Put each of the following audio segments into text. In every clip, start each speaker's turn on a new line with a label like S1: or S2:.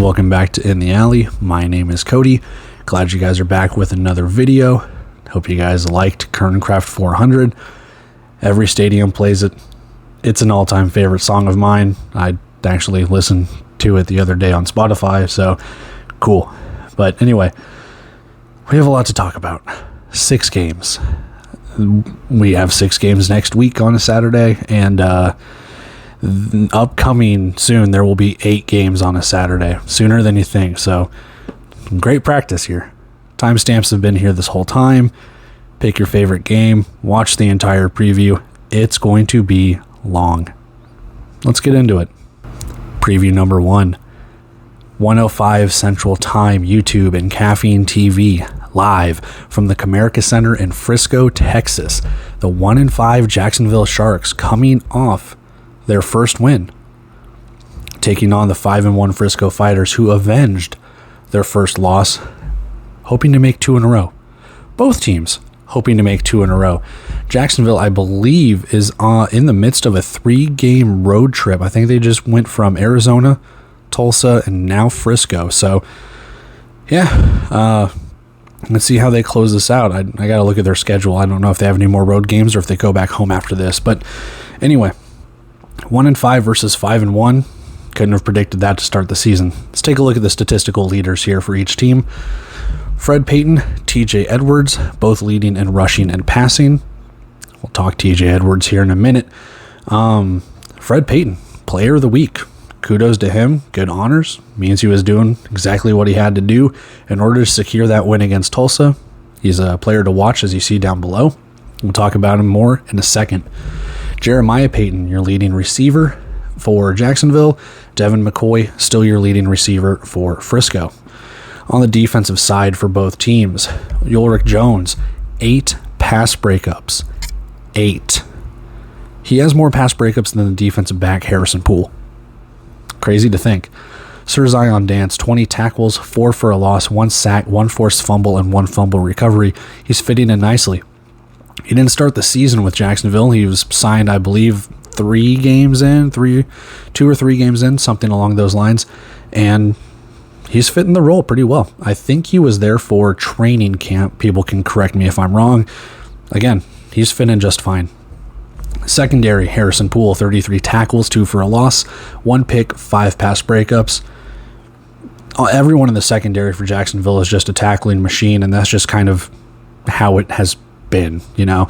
S1: Welcome back to In the Alley. My name is Cody. Glad you guys are back with another video. Hope you guys liked Kerncraft 400. Every stadium plays it. It's an all-time favorite song of mine. I actually listened to it the other day on Spotify, so cool. But anyway, we have a lot to talk about. 6 games. We have 6 games next week on a Saturday, and upcoming soon there will be 8 games on a Saturday, sooner than you think. So great practice here. Timestamps have been here this whole time. Pick your favorite game, watch the entire preview. It's going to be long. Let's get into it. Preview number 1, 1:05 Central Time, YouTube and Caffeine TV, live from the Comerica Center in Frisco, Texas. The 1-5 Jacksonville Sharks coming off their first win, taking on the 5-1 Frisco Fighters, who avenged their first loss, hoping to make 2 in a row. Both teams hoping to make 2 in a row. Jacksonville, I believe, is in the midst of a 3-game road trip. I think they just went from Arizona, Tulsa, and now Frisco. So, yeah, let's see how they close this out. I got to look at their schedule. I don't know if they have any more road games or if they go back home after this. But anyway, 1-5 versus 5-1. Couldn't have predicted that to start the season. Let's take a look at the statistical leaders here for each team. Fred Payton, TJ Edwards, both leading in rushing and passing. We'll talk TJ Edwards here in a minute. Fred Payton, player of the week. Kudos to him. Good honors. Means he was doing exactly what he had to do in order to secure that win against Tulsa. He's a player to watch, as you see down below. We'll talk about him more in a second. Jeremiah Payton, your leading receiver for Jacksonville. Devin McCoy, still your leading receiver for Frisco. On the defensive side for both teams, Ulrich Jones, 8 pass breakups. 8. He has more pass breakups than the defensive back Harrison Poole. Crazy to think. Sir Zion Dance, 20 tackles, 4 for a loss, 1 sack, 1 forced fumble, and 1 fumble recovery. He's fitting in nicely. He didn't start the season with Jacksonville. He was signed, I believe, 2 or 3 games in, something along those lines. And he's fitting the role pretty well. I think he was there for training camp. People can correct me if I'm wrong. Again, he's fitting just fine. Secondary, Harrison Poole, 33 tackles, 2 for a loss, 1 pick, 5 pass breakups. Everyone in the secondary for Jacksonville is just a tackling machine, and that's just kind of how it has been, you know.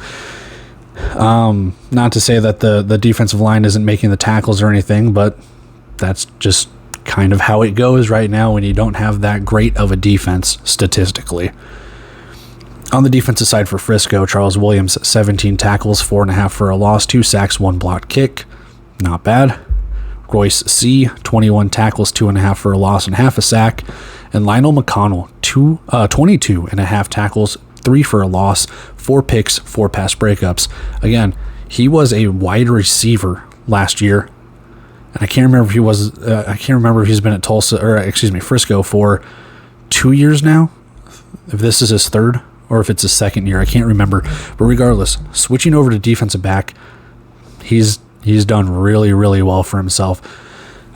S1: Not to say that the defensive line isn't making the tackles or anything, but that's just kind of how it goes right now when you don't have that great of a defense statistically. On the defensive side for Frisco, Charles Williams, 17 tackles, 4.5 for a loss, 2 sacks, 1 blocked kick. Not bad. Royce C., 21 tackles, 2.5 for a loss, and half a sack. And Lionel McConnell, 22.5 tackles, 3 for a loss, 4 picks, 4 pass breakups. Again, he was a wide receiver last year. And I can't remember if he's been at Frisco for 2 years now. If this is his 3rd or if it's his 2nd year, I can't remember. But regardless, switching over to defensive back, he's done really, really well for himself.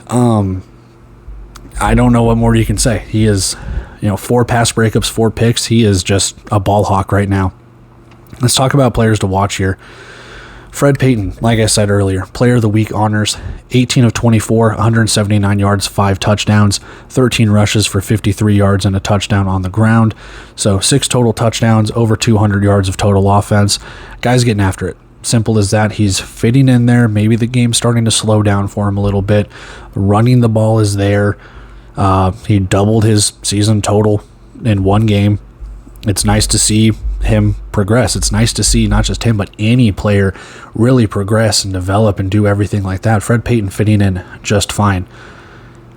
S1: I don't know what more you can say. He is, 4 pass breakups, 4 picks. He is just a ball hawk right now. Let's talk about players to watch here. Fred Payton, like I said earlier, player of the week honors, 18 of 24, 179 yards, 5 touchdowns, 13 rushes for 53 yards and a touchdown on the ground. So 6 total touchdowns, over 200 yards of total offense. Guy's getting after it. Simple as that. He's fitting in there. Maybe the game's starting to slow down for him a little bit. Running the ball is there. He doubled his season total in 1 game. It's nice to see him progress. It's nice to see not just him, but any player really progress and develop and do everything like that. Fred Payton fitting in just fine.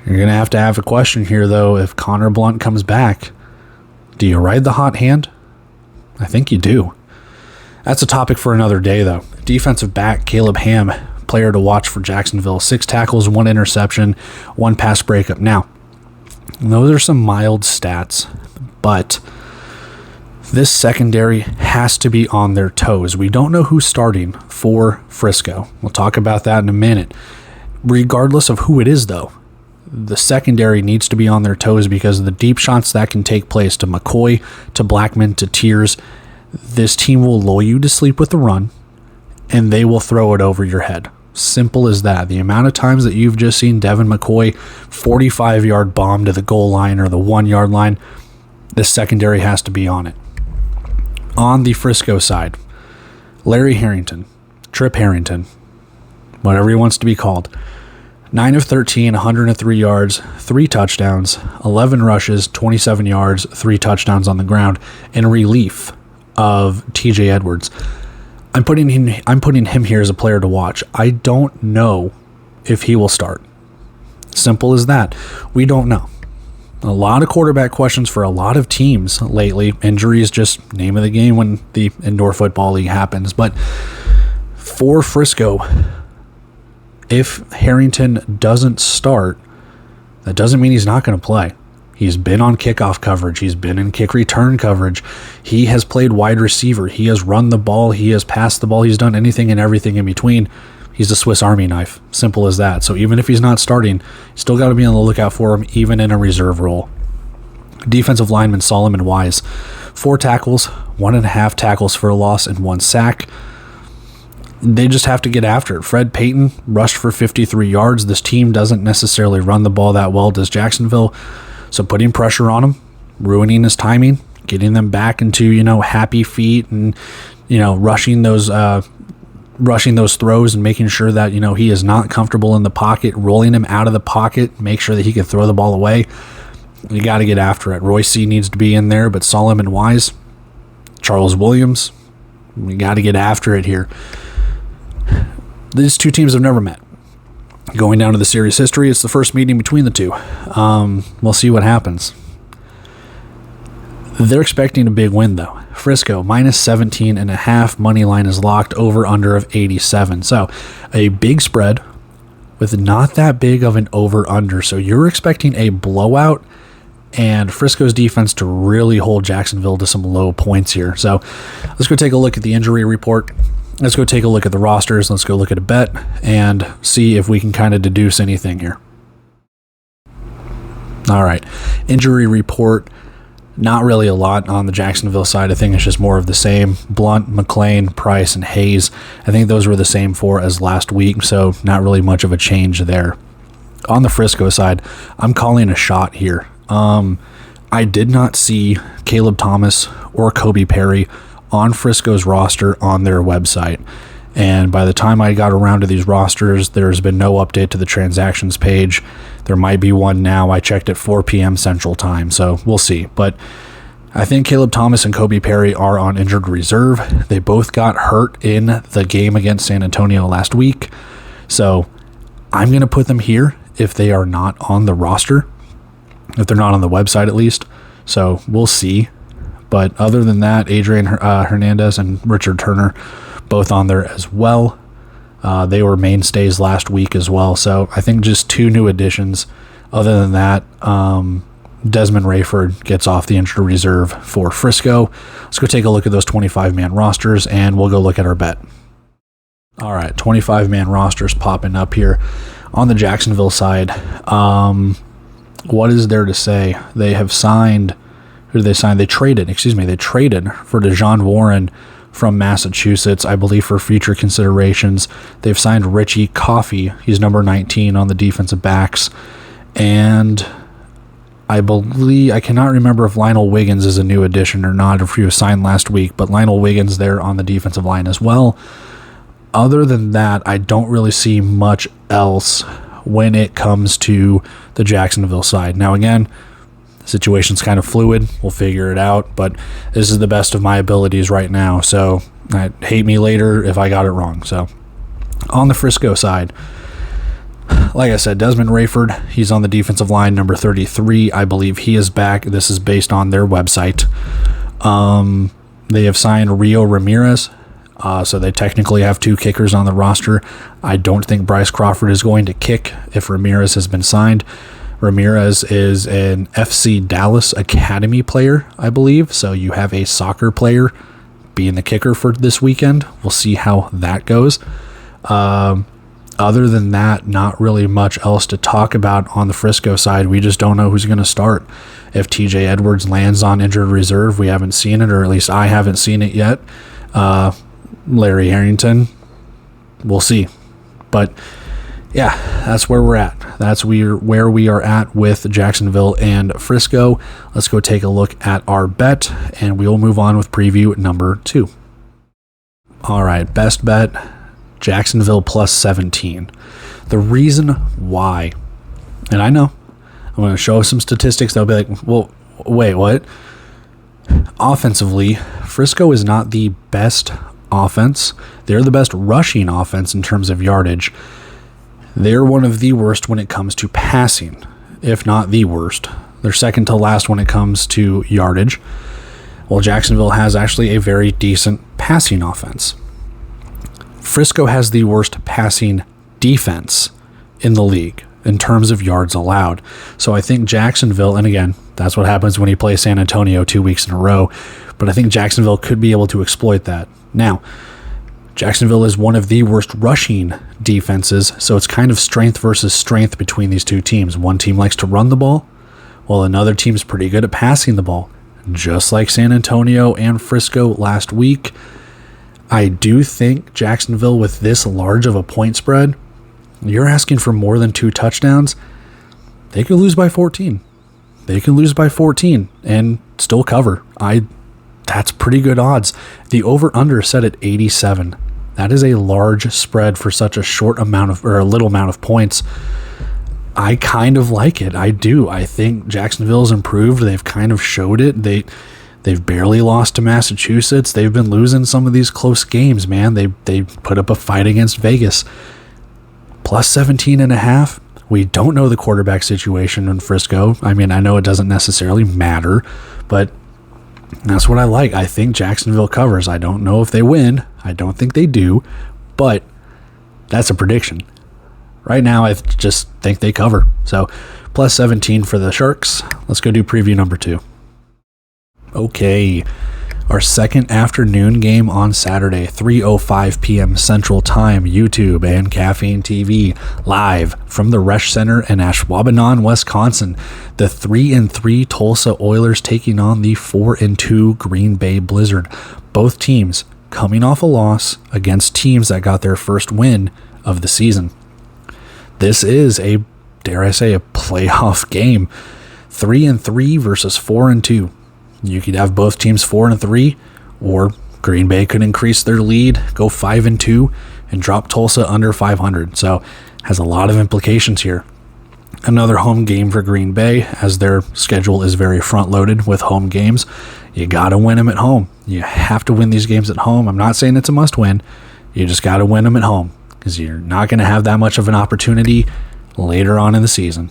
S1: You're going to have a question here, though. If Connor Blount comes back, do you ride the hot hand? I think you do. That's a topic for another day, though. Defensive back Caleb Ham, player to watch for Jacksonville. 6 tackles, 1 interception, 1 pass breakup. Now, those are some mild stats, but this secondary has to be on their toes. We don't know who's starting for Frisco. We'll talk about that in a minute. Regardless of who it is, though, the secondary needs to be on their toes because of the deep shots that can take place to McCoy, to Blackman, to Tiers. This team will lull you to sleep with the run, and they will throw it over your head. Simple as that. The amount of times that you've just seen Devin McCoy 45-yard bomb to the goal line or the 1-yard line, the secondary has to be on it. On the Frisco side, Larry Harrington, Trip Harrington, whatever he wants to be called, 9 of 13, 103 yards, 3 touchdowns, 11 rushes, 27 yards, 3 touchdowns on the ground, in relief of TJ Edwards. I'm putting him here as a player to watch. I don't know if he will start. Simple as that. We don't know. A lot of quarterback questions for a lot of teams lately. Injuries just name of the game when the indoor football league happens. But for Frisco, if Harrington doesn't start, that doesn't mean he's not going to play. He's been on kickoff coverage. He's been in kick return coverage. He has played wide receiver. He has run the ball. He has passed the ball. He's done anything and everything in between. He's a Swiss Army knife. Simple as that. So even if he's not starting, still got to be on the lookout for him, even in a reserve role. Defensive lineman Solomon Wise, 4 tackles, 1.5 tackles for a loss, and 1 sack. They just have to get after it. Fred Payton rushed for 53 yards. This team doesn't necessarily run the ball that well, does Jacksonville. So putting pressure on him, ruining his timing, getting them back into, happy feet and, rushing those throws and making sure that, he is not comfortable in the pocket, rolling him out of the pocket, make sure that he can throw the ball away. You got to get after it. Royce C needs to be in there, but Solomon Wise, Charles Williams, we got to get after it here. These two teams have never met. Going down to the series history, it's the first meeting between the two. We'll see what happens. They're expecting a big win, though. Frisco, minus 17.5. Money line is locked, over under of 87. So a big spread with not that big of an over under. So you're expecting a blowout and Frisco's defense to really hold Jacksonville to some low points here. So let's go take a look at the injury report. Let's go take a look at the rosters. Let's go look at a bet and see if we can kind of deduce anything here. All right. Injury report. Not really a lot on the Jacksonville side. I think it's just more of the same. Blunt, McLean, Price, and Hayes. I think those were the same 4 as last week, so not really much of a change there. On the Frisco side, I'm calling a shot here. I did not see Caleb Thomas or Kobe Perry on Frisco's roster on their website. And by the time I got around to these rosters, there's been no update to the transactions page. There might be one now. I checked at 4 p.m. Central Time, so we'll see. But I think Caleb Thomas and Kobe Perry are on injured reserve. They both got hurt in the game against San Antonio last week. So I'm going to put them here if they are not on the roster, if they're not on the website at least. So we'll see. But other than that, Adrian Hernandez and Richard Turner, both on there as well. They were mainstays last week as well. So I think just 2 new additions. Other than that, Desmond Rayford gets off the injured reserve for Frisco. Let's go take a look at those 25-man rosters, and we'll go look at our bet. All right, 25-man rosters popping up here. On the Jacksonville side, what is there to say? They have signed... Who did they sign? They traded for DeJohn Warren from Massachusetts, I believe, for future considerations. They've signed Richie Coffey. He's number 19 on the defensive backs. And I cannot remember if Lionel Wiggins is a new addition or not, or if he was signed last week, but Lionel Wiggins there on the defensive line as well. Other than that, I don't really see much else when it comes to the Jacksonville side. Now, again, situation's kind of fluid. We'll figure it out, but this is the best of my abilities right now. So hate me later if I got it wrong. So on the Frisco side, like I said, Desmond Rayford, he's on the defensive line, number 33. I believe he is back. This is based on their website. They have signed Rio Ramirez. So they technically have 2 kickers on the roster. I don't think Bryce Crawford is going to kick if Ramirez has been signed. Ramirez is an FC Dallas Academy player, I believe. So you have a soccer player being the kicker for this weekend. We'll see how that goes. Other other than that, not really much else to talk about on the Frisco side. We just don't know who's going to start. If TJ Edwards lands on injured reserve, we haven't seen it, or at least I haven't seen it yet. Larry Harrington, we'll see. But yeah, that's where we're at. That's where we are at with Jacksonville and Frisco. Let's go take a look at our bet, and we will move on with preview number 2. All right, best bet, Jacksonville plus 17. The reason why, and I know, I'm going to show some statistics that'll be like, well, wait, what? Offensively, Frisco is not the best offense. They're the best rushing offense in terms of yardage. They're one of the worst when it comes to passing, if not the worst. They're second to last when it comes to yardage. Well, Jacksonville has actually a very decent passing offense. Frisco has the worst passing defense in the league in terms of yards allowed. So I think Jacksonville, and again, that's what happens when you play San Antonio 2 weeks in a row, but I think Jacksonville could be able to exploit that. Now, Jacksonville is one of the worst rushing defenses, so it's kind of strength versus strength between these two teams. One team likes to run the ball, while another team's pretty good at passing the ball. Just like San Antonio and Frisco last week, I do think Jacksonville, with this large of a point spread, you're asking for more than 2 touchdowns, they could lose by 14. They can lose by 14 and still cover. That's pretty good odds. The over-under set at 87. That is a large spread for such a short amount of, or a little amount of points. I kind of like it. I do. I think Jacksonville's improved. They've kind of showed it. They've barely lost to Massachusetts. They've been losing some of these close games, man. They put up a fight against Vegas. Plus 17.5. We don't know the quarterback situation in Frisco. I mean, I know it doesn't necessarily matter, but that's what I like. I think Jacksonville covers. I don't know if they win. I don't think they do, but that's a prediction. Right now, I just think they cover. So, plus 17 for the Sharks. Let's go do preview number 2. Okay, our second afternoon game on Saturday, 3:05 p.m. Central Time, YouTube and Caffeine TV, live from the Resch Center in Ashwaubenon, Wisconsin. The 3-3 Tulsa Oilers taking on the 4-2 Green Bay Blizzard. Both teams coming off a loss against teams that got their first win of the season. This is a, dare I say, a playoff game. 3-3 versus 4-2. You could have both teams 4-3, or Green Bay could increase their lead, go 5-2, and drop Tulsa under 500. So, has a lot of implications here. Another home game for Green Bay, as their schedule is very front-loaded with home games. You got to win them at home. You have to win these games at home. I'm not saying it's a must-win. You just got to win them at home, because you're not going to have that much of an opportunity later on in the season.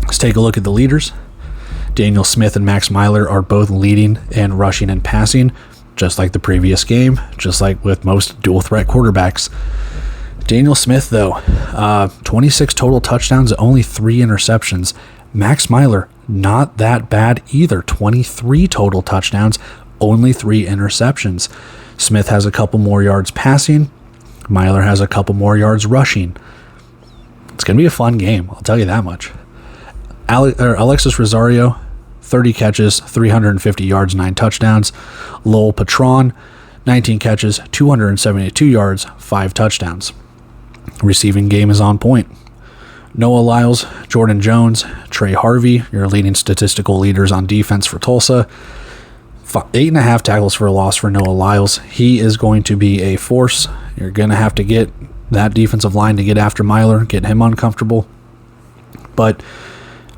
S1: Let's take a look at the leaders. Daniel Smith and Max Myler are both leading in rushing and passing, just like the previous game, just like with most dual-threat quarterbacks. Daniel Smith, though, 26 total touchdowns, only 3 interceptions. Max Myler, not that bad either. 23 total touchdowns, only 3 interceptions. Smith has a couple more yards passing. Myler has a couple more yards rushing. It's going to be a fun game, I'll tell you that much. Alexis Rosario, 30 catches, 350 yards, 9 touchdowns. Lowell Patron, 19 catches, 272 yards, 5 touchdowns. Receiving game is on point. Noah Lyles, Jordan Jones, Trey Harvey, your leading statistical leaders on defense for Tulsa. 8.5 tackles for a loss for Noah Lyles. He is going to be a force. You're going to have to get that defensive line to get after Myler, get him uncomfortable. But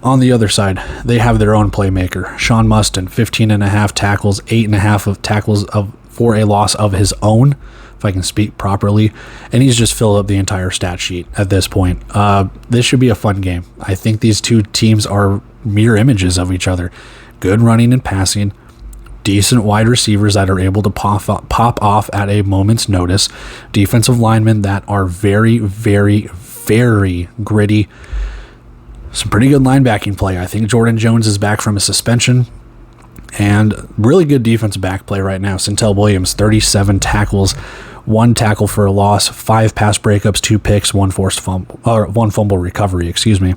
S1: on the other side, they have their own playmaker. Sean Mustin, 15.5 tackles, 8.5 of tackles for a loss of his own, if I can speak properly. And he's just filled up the entire stat sheet at this point. This should be a fun game. I think these two teams are mirror images of each other. Good running and passing. Decent wide receivers that are able to pop off at a moment's notice. Defensive linemen that are very, very, very gritty. Some pretty good linebacking play. I think Jordan Jones is back from a suspension. And really good defensive back play right now. Centel Williams, 37 tackles, 1 tackle for a loss, 5 pass breakups, 2 picks, 1 forced fumble, or 1 fumble recovery, excuse me.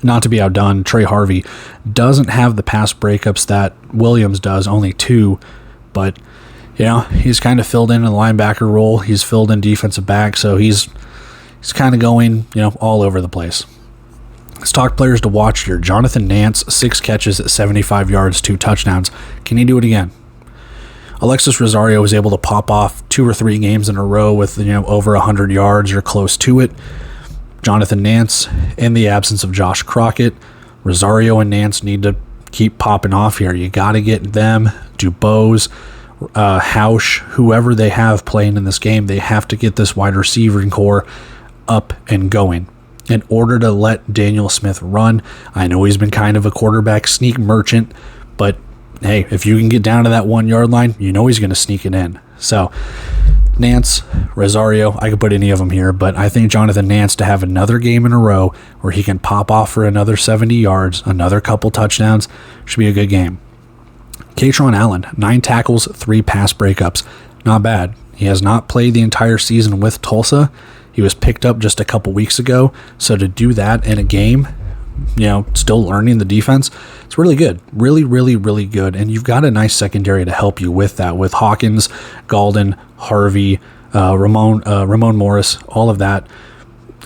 S1: Not to be outdone, Trey Harvey doesn't have the pass breakups that Williams does, only 2, but he's kind of filled in the linebacker role. He's filled in defensive back, so he's kind of going, all over the place. Let's talk players to watch here. Jonathan Nance, 6 catches at 75 yards, 2 touchdowns. Can he do it again? Alexis Rosario was able to pop off 2 or 3 games in a row with, over 100 yards or close to it. Jonathan Nance, in the absence of Josh Crockett, Rosario and Nance need to keep popping off here. You got to get them, Dubose, Hausch, whoever they have playing in this game, they have to get this wide receiving core up and going in order to let Daniel Smith run. I know he's been kind of a quarterback sneak merchant, but hey, if you can get down to that 1 yard line, he's going to sneak it in. So Nance, Rosario, I could put any of them here, but I think Jonathan Nance to have another game in a row where he can pop off for another 70 yards, another couple touchdowns, should be a good game. Katron Allen, 9 tackles, 3 pass breakups. Not bad. He has not played the entire season with Tulsa. He was picked up just a couple weeks ago, so to do that in a game, still learning the defense, it's really good. Really, really, really good. And you've got a nice secondary to help you with that, with Hawkins, Galden, Harvey, Ramon Morris, all of that.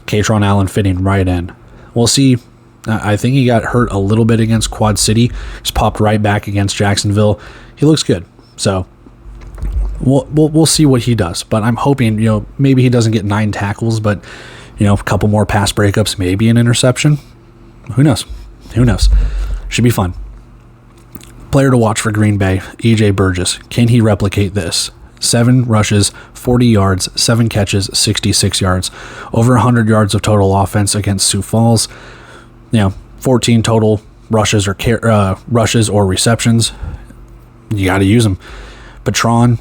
S1: Katron Allen fitting right in. We'll see. I think he got hurt a little bit against Quad City. Just popped right back against Jacksonville. He looks good. So we'll see what he does. But I'm hoping, maybe he doesn't get 9 tackles, but, a couple more pass breakups, maybe an interception. Who knows? Should be fun. Player to watch for Green Bay, E.J. Burgess. Can he replicate this? 7 rushes, 40 yards, 7 catches, 66 yards. Over 100 yards of total offense against Sioux Falls. 14 total rushes or receptions. You got to use them. Patron,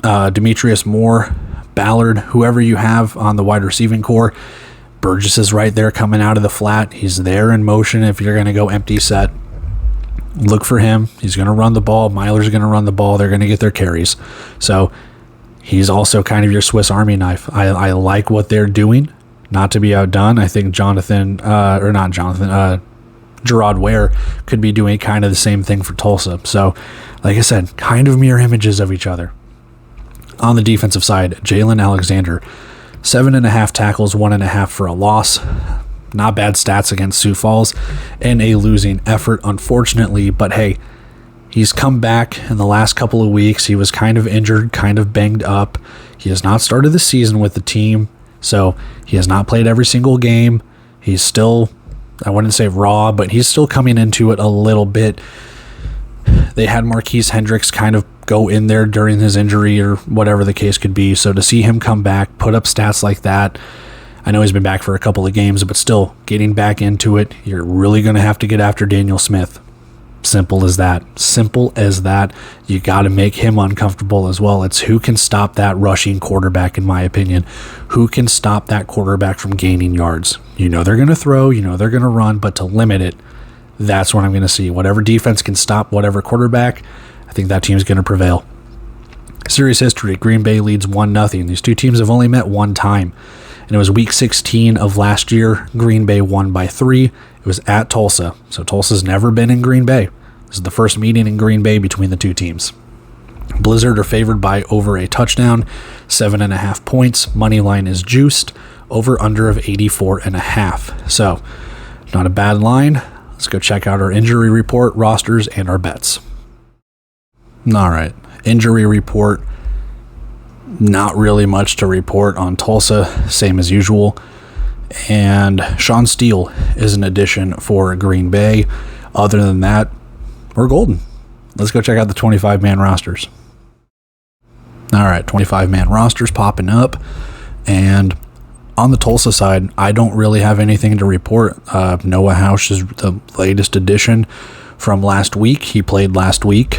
S1: Demetrius Moore, Ballard, whoever you have on the wide receiving core. Burgess is right there coming out of the flat. He's there in motion if you're going to go empty set. Look for him. He's going to run the ball. Myler's going to run the ball. They're going to get their carries. So he's also kind of your Swiss Army knife. I like what they're doing. Not to be outdone, I think Gerard Ware could be doing kind of the same thing for Tulsa. So, like I said, kind of mirror images of each other. On the defensive side, Jalen Alexander, 7.5 tackles, 1.5 for a loss. Not bad stats against Sioux Falls in a losing effort, unfortunately. But hey, he's come back in the last couple of weeks. He was kind of injured, kind of banged up. He has not started the season with the team, so he has not played every single game. He's still, I wouldn't say raw, but he's still coming into it a little bit. They had Marquise Hendricks kind of go in there during his injury or whatever the case could be. So to see him come back, put up stats like that, I know he's been back for a couple of games, but still getting back into it, you're really going to have to get after Daniel Smith. Simple as that. Simple as that. You got to make him uncomfortable as well. It's who can stop that rushing quarterback, in my opinion. Who can stop that quarterback from gaining yards? They're going to throw, they're going to run, but to limit it, that's what I'm going to see. Whatever defense can stop whatever quarterback, I think that team's going to prevail. Series history, Green Bay leads 1-0. These two teams have only met one time, and it was week 16 of last year. Green Bay won by 3. It was at Tulsa, so Tulsa's never been in Green Bay. This is the first meeting in Green Bay between the two teams. Blizzard are favored by over a touchdown, 7.5 points. Money line is juiced, over under of 84.5. So, not a bad line. Let's go check out our injury report, rosters, and our bets. All right, injury report. Not really much to report on Tulsa, same as usual. And Sean Steele is an addition for Green Bay. Other than that, we're golden. Let's go check out the 25-man rosters. All right, 25-man rosters popping up. And on the Tulsa side, I don't really have anything to report. Noah Hausch is the latest addition from last week. He played last week.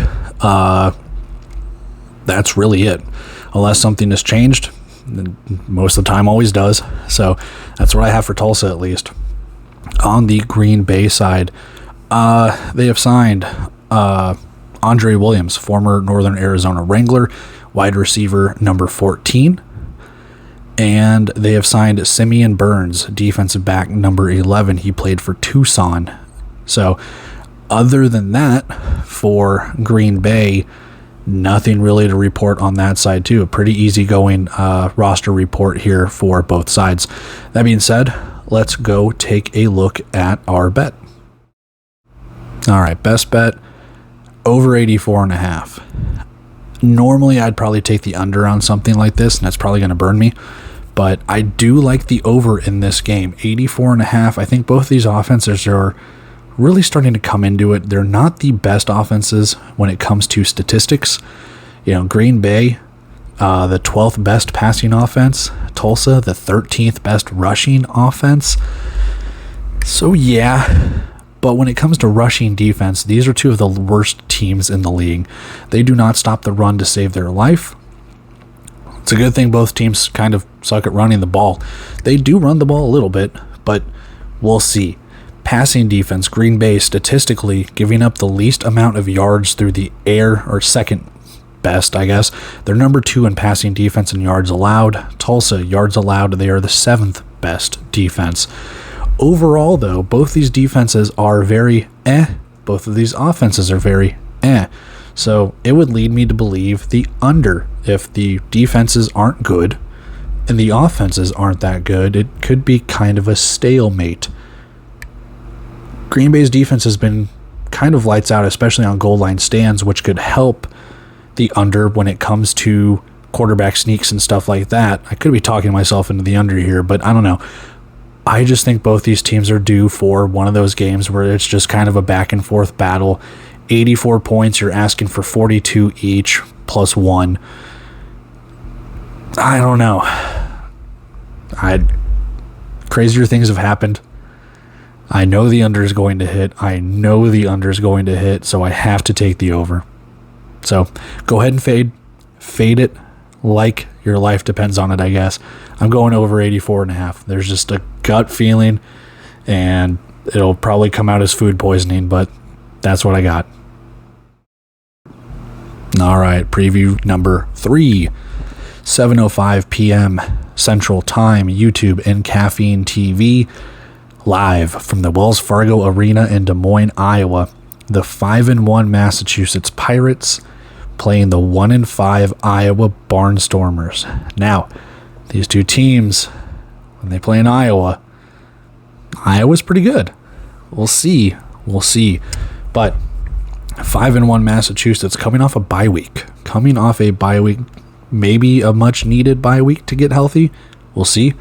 S1: That's really it. Unless something has changed, most of the time always does. So that's what I have for Tulsa, at least. On the Green Bay side, they have signed Andre Williams, former Northern Arizona Wrangler, wide receiver number 14. And they have signed Simeon Burns, defensive back number 11. He played for Tucson. So other than that, for Green Bay, nothing really to report on that side too. A pretty easygoing roster report here for both sides. That being said, let's go take a look at our bet. All right, best bet, over 84.5. Normally, I'd probably take the under on something like this, and that's probably going to burn me. But I do like the over in this game, 84.5. I think both these offenses are really starting to come into it. They're not the best offenses when it comes to statistics. You know, Green Bay, the 12th best passing offense. Tulsa, the 13th best rushing offense. So, yeah. But when it comes to rushing defense, these are two of the worst teams in the league. They do not stop the run to save their life. It's a good thing both teams kind of suck at running the ball. They do run the ball a little bit, but we'll see. Passing defense, Green Bay statistically giving up the least amount of yards through the air, or second best, I guess. They're number 2 in passing defense and yards allowed. Tulsa, yards allowed, they are the 7th best defense. Overall, though, both these defenses are very Both of these offenses are very So it would lead me to believe the under. If the defenses aren't good and the offenses aren't that good, it could be kind of a stalemate. Green Bay's defense has been kind of lights out, especially on goal line stands, which could help the under when it comes to quarterback sneaks and stuff like that. I could be talking myself into the under here, but I don't know. I just think both these teams are due for one of those games where it's just kind of a back and forth battle. 84 points, you're asking for 42 each plus 1. I don't know. Crazier things have happened. I know the under is going to hit. So I have to take the over. So go ahead and fade it like your life depends on it, I guess. I'm going over 84.5. There's just a gut feeling, and it'll probably come out as food poisoning, but that's what I got. All right, preview number 3, 7:05 p.m. Central Time, YouTube and Caffeine TV, live from the Wells Fargo Arena in Des Moines, Iowa. The 5-1 Massachusetts Pirates playing the 1-5 Iowa Barnstormers. Now, these two teams, when they play in Iowa's pretty good. We'll see. But 5-1 Massachusetts coming off a bye week. Maybe a much needed bye week to get healthy. We'll see.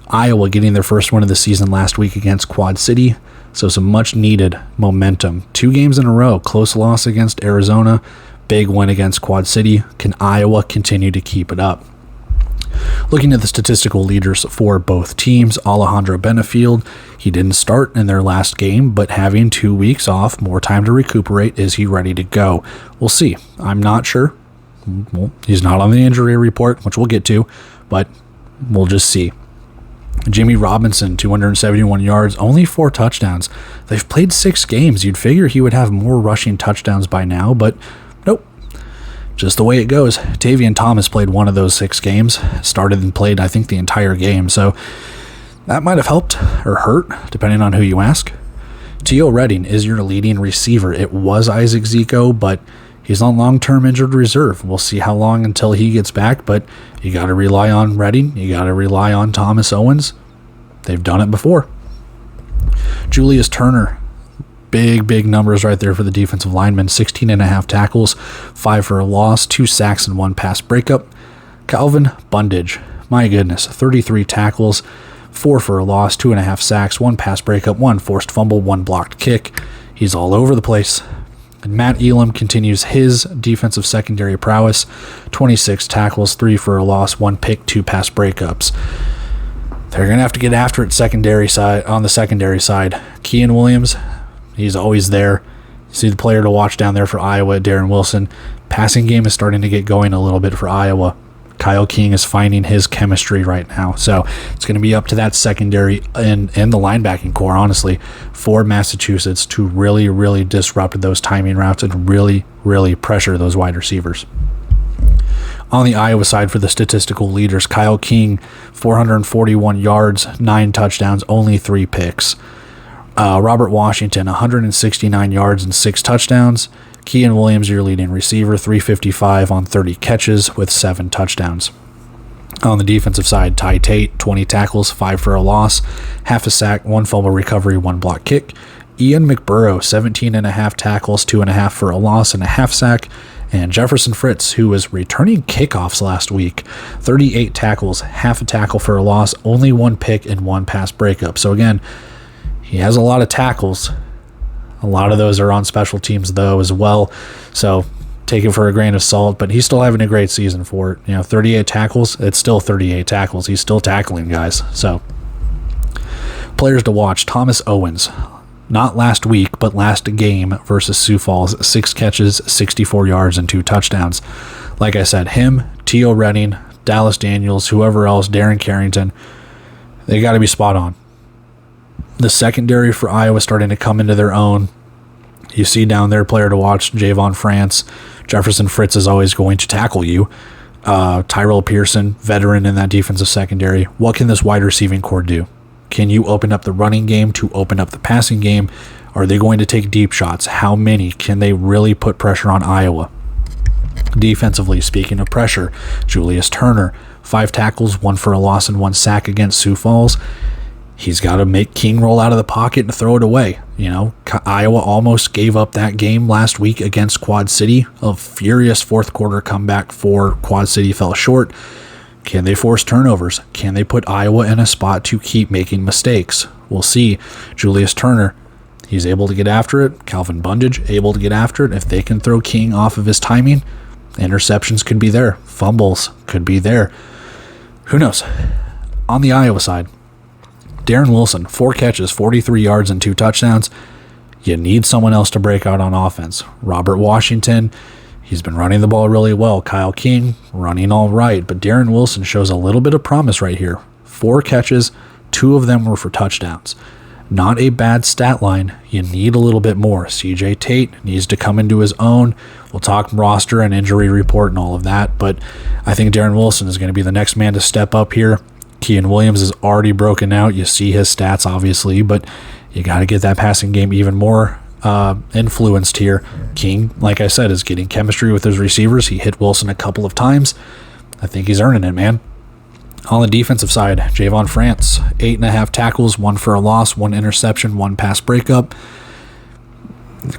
S1: Iowa getting their first win of the season last week against Quad City. So some much needed momentum. 2 games in a row. Close loss against Arizona. Big win against Quad City. Can Iowa continue to keep it up? Looking at the statistical leaders for both teams, Alejandro Benefield, he didn't start in their last game, but having 2 weeks off, more time to recuperate, is he ready to go? We'll see. I'm not sure. Well, he's not on the injury report, which we'll get to, but we'll just see. Jimmy Robinson, 271 yards, only 4 touchdowns. They've played 6 games. You'd figure he would have more rushing touchdowns by now, but nope. Just the way it goes. Tavian Thomas played one of those 6 games, started and played, I think, the entire game, so that might have helped or hurt, depending on who you ask. Teo Redding is your leading receiver. It was Isaac Zico, but he's on long-term injured reserve. We'll see how long until he gets back, but you got to rely on Redding. You got to rely on Thomas Owens. They've done it before. Julius Turner, big numbers right there for the defensive lineman. 16.5 tackles, 5 for a loss, 2 sacks, and 1 pass breakup. Calvin Bundage, my goodness, 33 tackles, 4 for a loss, 2.5 sacks, 1 pass breakup, 1 forced fumble, 1 blocked kick. He's all over the place. And Matt Elam continues his defensive secondary prowess. 26 tackles, 3 for a loss, 1 pick, 2 pass breakups. They're going to have to get after it on the secondary side. Kean Williams, he's always there. You see the player to watch down there for Iowa, Darren Wilson. Passing game is starting to get going a little bit for Iowa. Kyle King is finding his chemistry right now. So it's going to be up to that secondary and the linebacking core, honestly, for Massachusetts to really disrupt those timing routes and really pressure those wide receivers. On the Iowa side for the statistical leaders, Kyle King, 441 yards, 9 touchdowns, only 3 picks. Robert Washington, 169 yards and 6 touchdowns. Kean Williams, your leading receiver, 355 on 30 catches with 7 touchdowns. On the defensive side, Ty Tate, 20 tackles, 5 for a loss, half a sack, 1 fumble recovery, 1 block kick. Ian McBurrow, 17.5 tackles, 2.5 for a loss and a half sack. And Jefferson Fritz, who was returning kickoffs last week, 38 tackles, half a tackle for a loss, only 1 pick and 1 pass breakup. So again, he has a lot of tackles. A lot of those are on special teams, though, as well. So take it for a grain of salt, but he's still having a great season for it. 38 tackles, it's still 38 tackles. He's still tackling guys. So players to watch, Thomas Owens. Not last week, but last game versus Sioux Falls. 6 catches, 64 yards, and 2 touchdowns. Like I said, him, Tio Redding, Dallas Daniels, whoever else, Darren Carrington, they got to be spot on. The secondary for Iowa starting to come into their own. You see down there, player to watch, Javon France. Jefferson Fritz is always going to tackle you. Tyrell Pearson, veteran in that defensive secondary. What can this wide receiving core do? Can you open up the running game to open up the passing game? Are they going to take deep shots? How many? Can they really put pressure on Iowa? Defensively, speaking of pressure, Julius Turner, 5 tackles, 1 for a loss and 1 sack against Sioux Falls. He's got to make King roll out of the pocket and throw it away. Iowa almost gave up that game last week against Quad City. A furious fourth quarter comeback for Quad City fell short. Can they force turnovers? Can they put Iowa in a spot to keep making mistakes? We'll see. Julius Turner, he's able to get after it. Calvin Bundage, able to get after it. If they can throw King off of his timing, interceptions could be there. Fumbles could be there. Who knows? On the Iowa side, Darren Wilson, 4 catches, 43 yards, and 2 touchdowns. You need someone else to break out on offense. Robert Washington, he's been running the ball really well. Kyle King, running all right. But Darren Wilson shows a little bit of promise right here. 4 catches, 2 of them were for touchdowns. Not a bad stat line. You need a little bit more. CJ Tate needs to come into his own. We'll talk roster and injury report and all of that. But I think Darren Wilson is going to be the next man to step up here. Kean Williams is already broken out. You see his stats, obviously, but you got to get that passing game even more influenced here. King, like I said, is getting chemistry with his receivers. He hit Wilson a couple of times. I think he's earning it, man. On the defensive side, Javon France, 8.5 tackles, 1 for a loss, 1 interception, 1 pass breakup.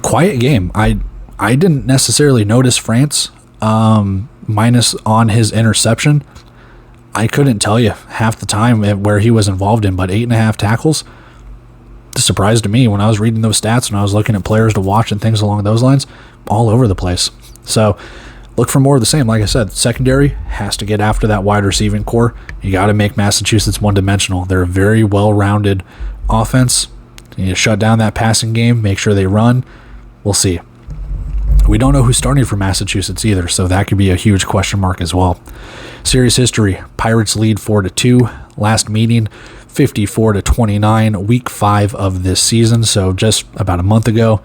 S1: Quiet game. I didn't necessarily notice France minus on his interception. I couldn't tell you half the time where he was involved in, but 8.5 tackles. Surprise to me when I was reading those stats, when I was looking at players to watch and things along those lines, all over the place. So look for more of the same. Like I said, secondary has to get after that wide receiving core. You got to make Massachusetts one-dimensional. They're a very well-rounded offense. You shut down that passing game, make sure they run. We'll see. We don't know who's starting for Massachusetts either, so that could be a huge question mark as well. Series history, Pirates lead 4-2. Last meeting, 54-29, week 5 of this season, so just about a month ago.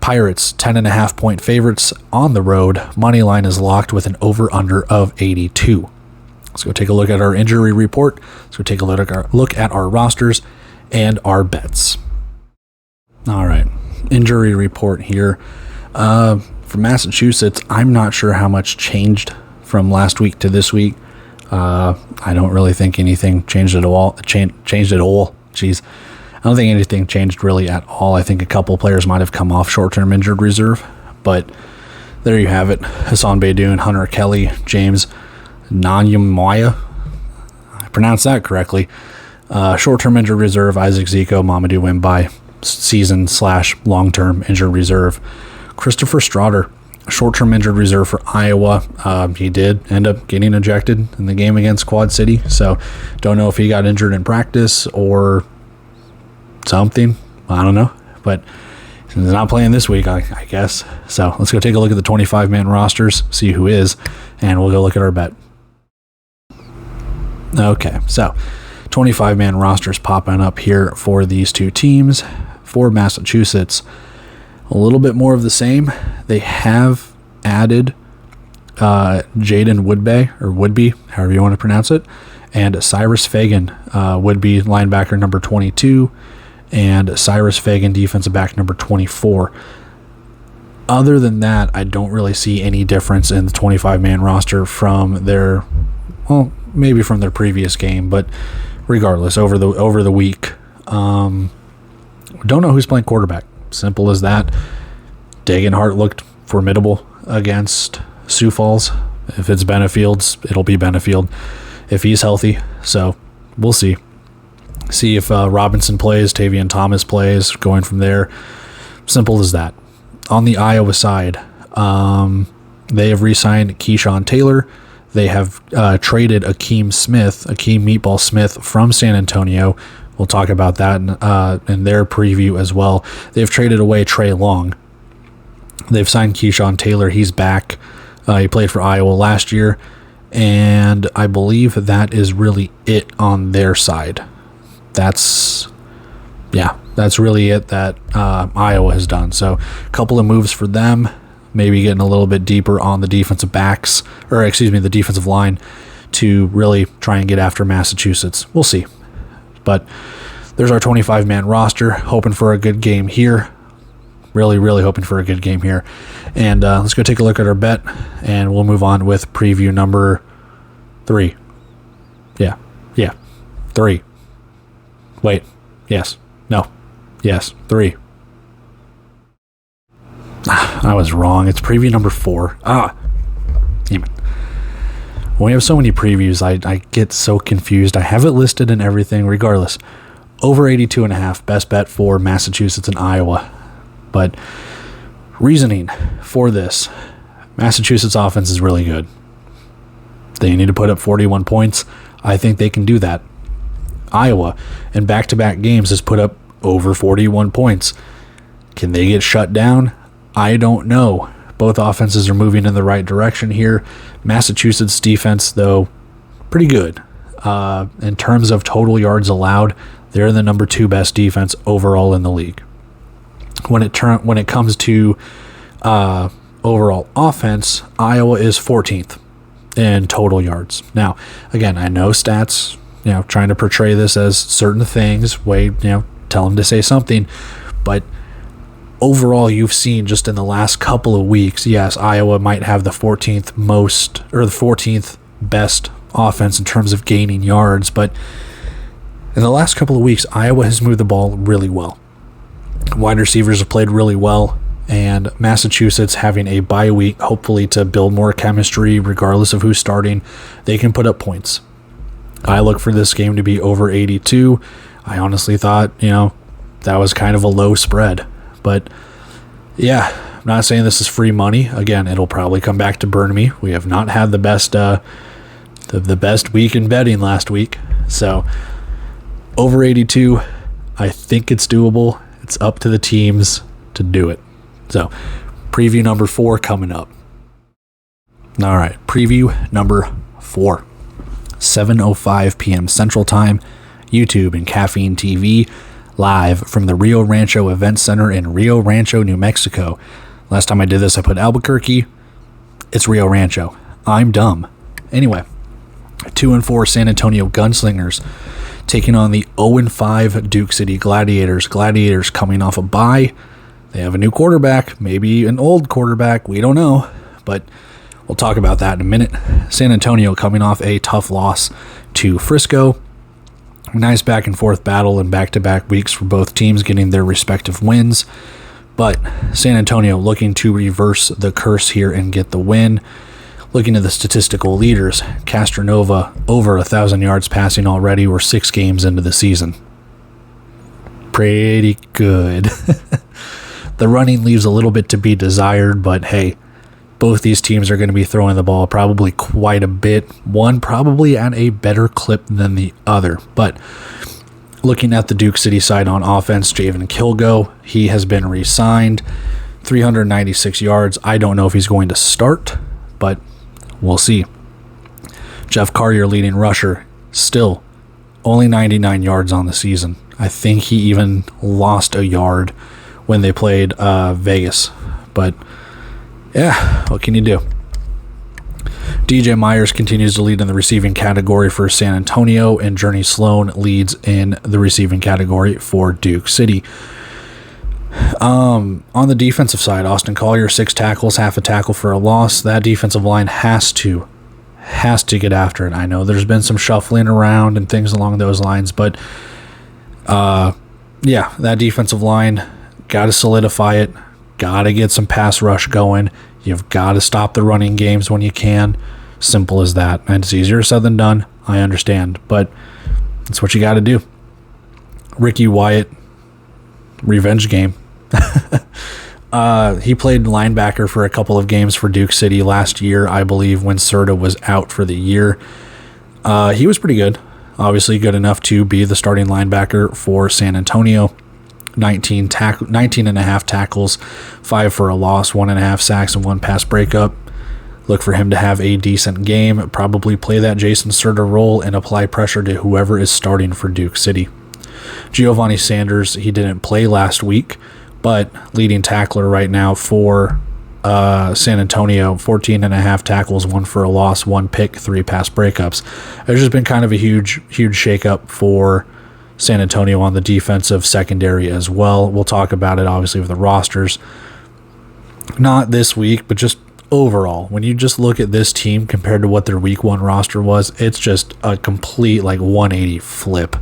S1: Pirates, 10.5-point favorites on the road. Money line is locked with an over-under of 82. Let's go take a look at our injury report. Let's go take a look at our rosters and our bets. All right, injury report here. For Massachusetts, I'm not sure how much changed from last week to this week. I don't really think anything changed at all. Jeez. I don't think anything changed really at all. I think a couple players might have come off short-term injured reserve, but there you have it. Hassan Beydoun, Hunter Kelly, James Nanyamwaya. I pronounced that correctly. Short-term injured reserve, Isaac Zico, Mamadou Wimbai, season/long-term injured reserve. Christopher Strotter, short-term injured reserve for Iowa. He did end up getting ejected in the game against Quad City, so don't know if he got injured in practice or something. I don't know, but he's not playing this week, I guess. So let's go take a look at the 25-man rosters, see who is, and we'll go look at our bet. Okay, so 25-man rosters popping up here for these two teams. For Massachusetts, a little bit more of the same. They have added Jaden Woodby, however you want to pronounce it, and Cyrus Fagan, Woodby linebacker number 22, and Cyrus Fagan defensive back number 24. Other than that, I don't really see any difference in the 25-man roster from their, well, maybe from their previous game, but regardless, over the week, don't know who's playing quarterback. Simple as that. Dagenhart looked formidable against Sioux Falls. If it's Benefields, it'll be Benefield if he's healthy. So we'll see. See if Robinson plays, Tavian Thomas plays, going from there. Simple as that. On the Iowa side, they have re-signed Keyshawn Taylor. They have traded Akeem Meatball Smith from San Antonio. We'll talk about that in their preview as well. They've traded away Trey Long. They've signed Keyshawn Taylor. He's back. He played for Iowa last year. And I believe that is really it on their side. That's really it that Iowa has done. So a couple of moves for them, maybe getting a little bit deeper on the defensive the defensive line to really try and get after Massachusetts. We'll see. But there's our 25-man roster, hoping for a good game here. Really, really hoping for a good game here. And let's go take a look at our bet, and we'll move on with preview number 3. Yeah, 3. Wait, yes, no, yes, 3. I was wrong. It's preview number 4. Damn it. When we have so many previews, I get so confused. I have it listed and everything. Regardless, over 82.5, best bet for Massachusetts and Iowa. But reasoning for this, Massachusetts offense is really good. They need to put up 41 points. I think they can do that. Iowa, in back-to-back games, has put up over 41 points. Can they get shut down? I don't know. Both offenses are moving in the right direction here. Massachusetts defense, though, pretty good. In terms of total yards allowed, they're the number 2 best defense overall in the league. When it comes to overall offense, Iowa is 14th in total yards. Now, again, I know stats, trying to portray this as certain things, tell them to say something, but overall, you've seen just in the last couple of weeks, yes, Iowa might have the 14th best offense in terms of gaining yards, but in the last couple of weeks, Iowa has moved the ball really well. Wide receivers have played really well, and Massachusetts having a bye week, hopefully to build more chemistry, regardless of who's starting, they can put up points. I look for this game to be over 82. I honestly thought, that was kind of a low spread. But, yeah, I'm not saying this is free money. Again, it'll probably come back to burn me. We have not had the best the best week in betting last week. So, over 82, I think it's doable. It's up to the teams to do it. So, preview number 4 coming up. All right, preview number 4. 7:05 p.m. Central Time, YouTube and Caffeine TV, live from the Rio Rancho Event Center in Rio Rancho, New Mexico. Last time I did this, I put Albuquerque. It's Rio Rancho. I'm dumb. Anyway, 2-4 San Antonio Gunslingers taking on the 0-5 Duke City Gladiators. Gladiators coming off a bye. They have a new quarterback, maybe an old quarterback. We don't know, but we'll talk about that in a minute. San Antonio coming off a tough loss to Frisco. Nice back and forth battle in back-to-back weeks for both teams getting their respective wins. But San Antonio looking to reverse the curse here and get the win. Looking at the statistical leaders, Castronova over 1,000 yards passing already. We're 6 games into the season. Pretty good. The running leaves a little bit to be desired, but hey, both these teams are going to be throwing the ball probably quite a bit. One probably at a better clip than the other. But looking at the Duke City side on offense, Javen Kilgo, he has been re-signed. 396 yards. I don't know if he's going to start, but we'll see. Jeff Carrier, leading rusher, still only 99 yards on the season. I think he even lost a yard when they played Vegas. But yeah, what can you do? DJ Myers continues to lead in the receiving category for San Antonio, and Journey Sloan leads in the receiving category for Duke City. On the defensive side, Austin Collier, 6 tackles, half a tackle for a loss. That defensive line has to get after it. I know there's been some shuffling around and things along those lines, but that defensive line, got to solidify it, got to get some pass rush going. You've got to stop the running games when you can. Simple as that. And it's easier said than done, I understand, but it's what you got to do. Ricky Wyatt, revenge game. He played linebacker for a couple of games for Duke City last year, I believe, when Serta was out for the year. He was pretty good. Obviously good enough to be the starting linebacker for San Antonio. 19 and a half tackles, 5 for a loss, 1.5 sacks, and 1 pass breakup. Look for him to have a decent game, probably play that Jason Serta role and apply pressure to whoever is starting for Duke City. Giovanni Sanders, he didn't play last week, but leading tackler right now for San Antonio, 14 and a half tackles, 1 for a loss, 1 pick, 3 pass breakups. There's just been kind of a huge shakeup for San Antonio on the defensive secondary as well. We'll talk about it obviously with the rosters. Not this week, but just overall. When you just look at this team compared to what their week 1 roster was, it's just a complete 180 flip.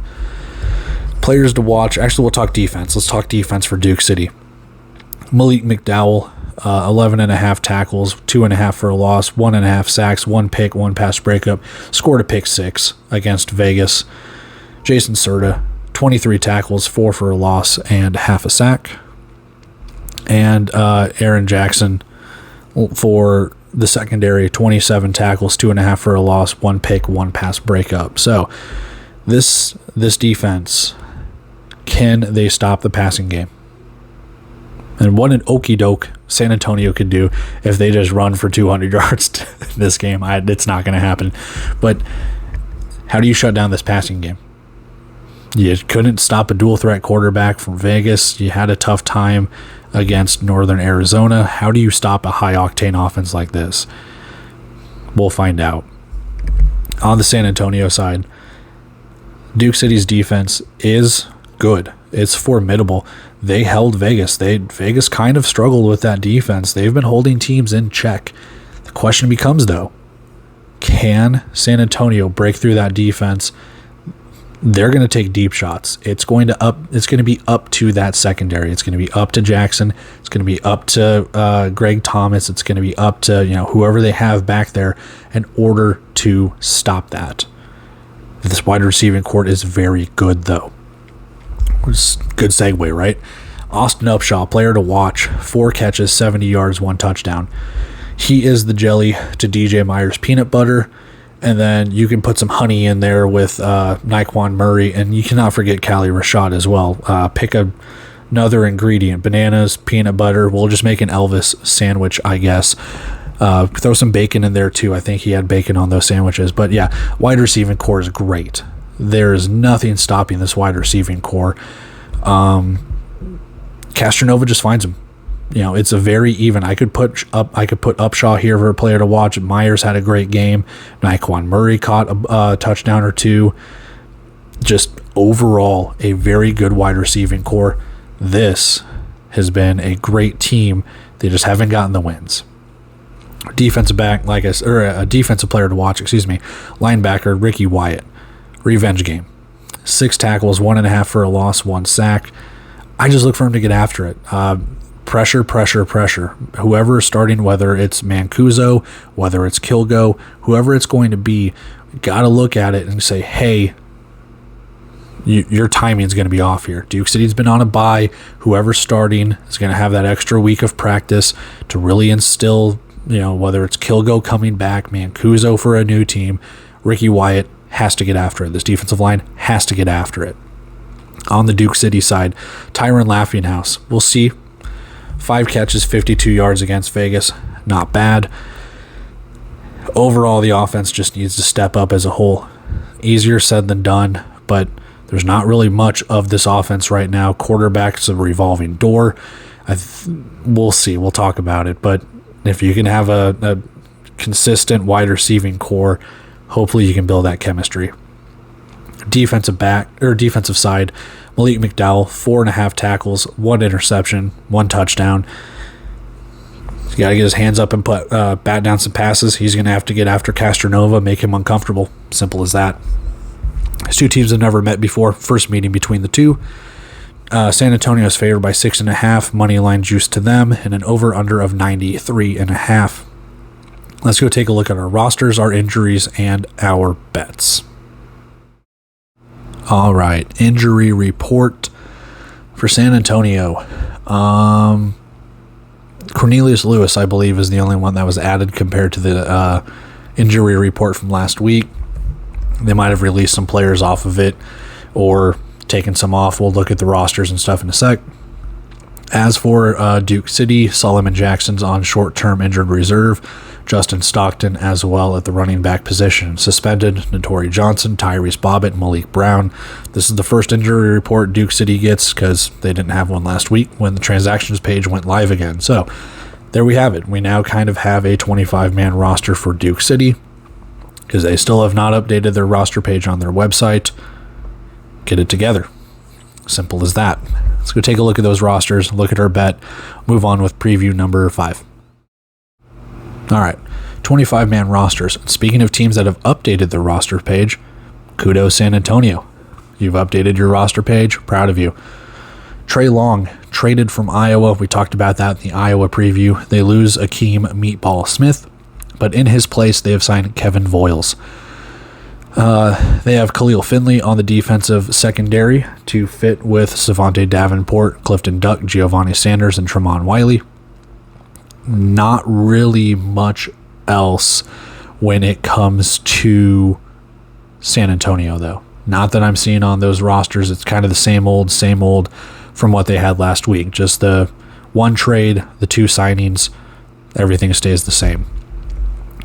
S1: Players to watch. Actually, we'll talk defense. Let's talk defense for Duke City. Malik McDowell, 11 and a half tackles, 2.5 for a loss, 1.5 sacks, 1 pick, 1 pass breakup, scored a pick 6 against Vegas. Jason Serta, 23 tackles, 4 for a loss, and half a sack. And Aaron Jackson for the secondary, 27 tackles, 2.5 for a loss, 1 pick, 1 pass breakup. So this defense, can they stop the passing game? And what an okey doke San Antonio could do if they just run for 200 yards this game. It's not going to happen. But how do you shut down this passing game? You couldn't stop a dual threat quarterback from Vegas. You had a tough time against Northern Arizona. How do you stop a high octane offense like this? We'll find out. On the San Antonio side, Duke City's defense is good. It's formidable. They held Vegas. Vegas kind of struggled with that defense. They've been holding teams in check. The question becomes, though, can San Antonio break through that defense? They're going to take deep shots. It's going to be up to that secondary. It's going to be up to Jackson. It's going to be up to Greg Thomas. It's going to be up to whoever they have back there in order to stop that. This wide receiving court is very good, though. Good segue, right? Austin Upshaw, player to watch, 4 catches, 70 yards, 1 touchdown. He is the jelly to DJ Myers' peanut butter. And then you can put some honey in there with Naquan Murray, and you cannot forget Callie Rashad as well. Pick another ingredient, bananas, peanut butter. We'll just make an Elvis sandwich, I guess. Throw some bacon in there too. I think he had bacon on those sandwiches. But yeah, wide receiving core is great. There is nothing stopping this wide receiving core. Castronova just finds him. It's a very even. I could put Upshaw here for a player to watch. Myers had a great game. Naquan Murray caught a touchdown or 2. Just overall, a very good wide receiving core. This has been a great team. They just haven't gotten the wins. Defensive back, a defensive player to watch. Linebacker Ricky Wyatt, revenge game. 6 tackles, 1.5 for a loss, 1 sack. I just look for him to get after it. Pressure. Whoever is starting, whether it's Mancuso, whether it's Kilgo, whoever it's going to be, got to look at it and say, hey, your timing is going to be off here. Duke City's been on a bye. Whoever's starting is going to have that extra week of practice to really instill, whether it's Kilgo coming back, Mancuso for a new team. Ricky Wyatt has to get after it. This defensive line has to get after it. On the Duke City side, Tyron Laughinghouse, we'll see. 5 catches, 52 yards against Vegas. Not bad. Overall, the offense just needs to step up as a whole. Easier said than done, but there's not really much of this offense right now. Quarterback's a revolving door. We'll see. We'll talk about it. But if you can have a consistent wide receiving core. Hopefully you can build that chemistry. Defensive side, Malik McDowell, 4.5 tackles, 1 interception, 1 touchdown. He's got to get his hands up and bat down some passes. He's going to have to get after Castronova, make him uncomfortable. Simple as that. These two teams have never met before. First meeting between the two. San Antonio is favored by 6.5. Money line juice to them, and an over/under of 93.5. Let's go take a look at our rosters, our injuries, and our bets. All right, injury report for San Antonio. Cornelius Lewis, I believe, is the only one that was added compared to the injury report from last week. They might have released some players off of it or taken some off. We'll look at the rosters and stuff in a sec. As for Duke City, Solomon Jackson's on short-term injured reserve. Justin Stockton as well at the running back position. Suspended, Notori Johnson, Tyrese Bobbitt, Malik Brown. This is the first injury report Duke City gets because they didn't have one last week when the transactions page went live again. So there we have it. We now kind of have a 25-man roster for Duke City because they still have not updated their roster page on their website. Get it together. Simple as that. Let's go take a look at those rosters, look at our bet, move on with preview number 5. All right, 25-man rosters. Speaking of teams that have updated their roster page, kudos San Antonio. You've updated your roster page. Proud of you. Trey Long, traded from Iowa. We talked about that in the Iowa preview. They lose Akeem Meatball Smith, but in his place, they have signed Kevin Voiles. They have Khalil Finley on the defensive secondary to fit with Savante Davenport, Clifton Duck, Giovanni Sanders, and Tremont Wiley. Not really much else when it comes to San Antonio, though. Not that I'm seeing on those rosters. It's kind of the same old from what they had last week. Just the one trade, the 2 signings, everything stays the same.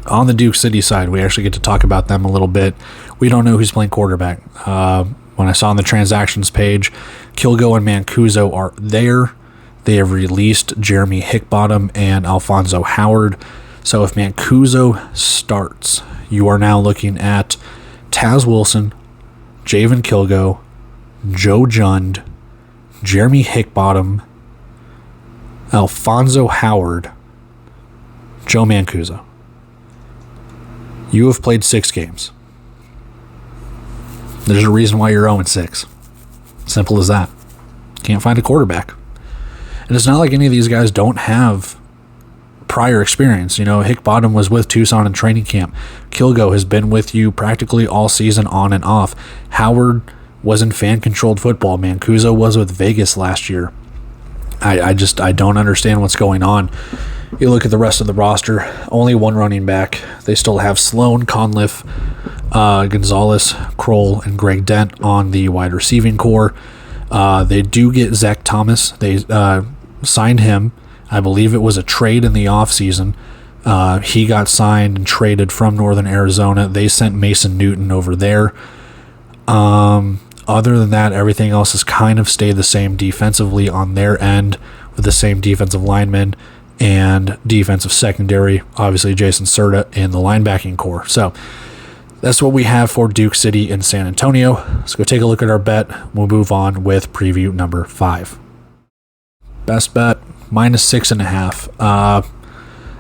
S1: On the Duke City side, we actually get to talk about them a little bit. We don't know who's playing quarterback. When I saw on the transactions page, Kilgo and Mancuso are there. They have released Jeremy Hickbottom and Alfonso Howard. So if Mancuso starts, you are now looking at Taz Wilson, Javen Kilgo, Joe Jund, Jeremy Hickbottom, Alfonso Howard, Joe Mancuso. You have played 6 games. There's a reason why you're 0-6. Simple as that. Can't find a quarterback. And it's not like any of these guys don't have prior experience. You know, Hickbottom was with Tucson in training camp. Kilgo has been with you practically all season on and off. Howard was in fan-controlled football. Mancuso was with Vegas last year. I don't understand what's going on. You look at the rest of the roster, only 1 running back. They still have Sloan, Conliffe, Gonzalez, Kroll, and Greg Dent on the wide receiving core. They do get Zach Thomas. They signed him. I believe it was a trade in the offseason. He got signed and traded from Northern Arizona. They sent Mason Newton over there. Other than that, everything else has kind of stayed the same defensively on their end with the same defensive linemen and defensive secondary, obviously Jason Serta in the linebacking core. So that's what we have for Duke City and San Antonio. Let's go take a look at our bet. We'll move on with preview number 5. Best bet, -6.5.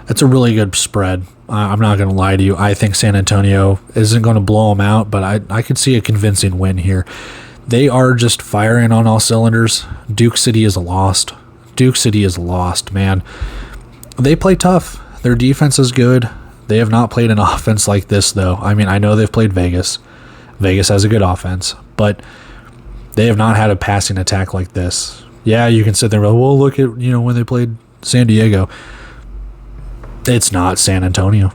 S1: It's a really good spread. I'm not going to lie to you. I think San Antonio isn't going to blow them out, but I could see a convincing win here. They are just firing on all cylinders. Duke City is lost. Duke City is lost, man. They play tough. Their defense is good. They have not played an offense like this, though. I mean, I know they've played Vegas. Vegas has a good offense, but they have not had a passing attack like this. Yeah, you can sit there and go, well, look at, when they played San Diego. It's not San Antonio.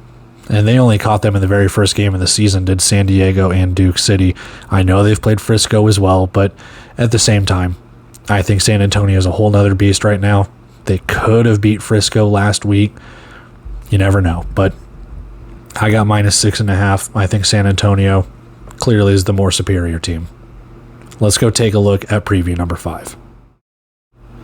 S1: And they only caught them in the very first game of the season, did San Diego and Duke City. I know they've played Frisco as well, but at the same time, I think San Antonio is a whole nother beast right now. They could have beat Frisco last week. You never know. But I got -6.5. I think San Antonio clearly is the more superior team. Let's go take a look at preview number 5.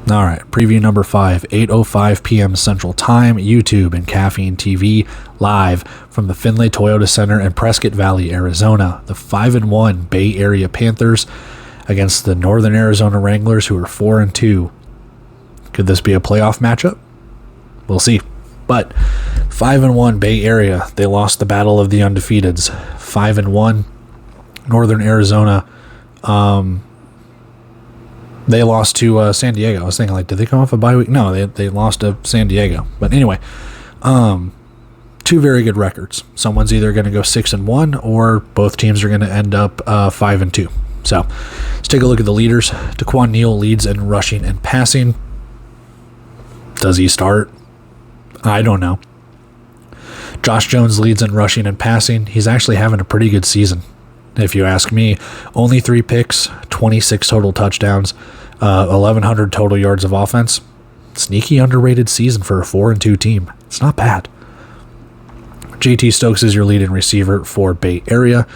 S1: All right, preview number 5, 8:05 p.m. Central Time, YouTube and Caffeine TV, live from the Findlay Toyota Center in Prescott Valley, Arizona. The 5-1 Bay Area Panthers against the Northern Arizona Wranglers, who are 4-2. Could this be a playoff matchup? We'll see. But 5-1 Bay Area, they lost the battle of the undefeateds. 5-1 Northern Arizona. They lost to San Diego. I was thinking, like, did they come off a bye week? No, they lost to San Diego. But anyway, two very good records. Someone's either going to go 6-1, or both teams are going to end up 5-2. So let's take a look at the leaders. Daquan Neal leads in rushing and passing. Does he start? I don't know. Josh Jones leads in rushing and passing. He's actually having a pretty good season, if you ask me. Only 3 picks, 26 total touchdowns, 1,100 total yards of offense. Sneaky underrated season for a 4-2 team. It's not bad. JT Stokes is your leading receiver for Bay Area.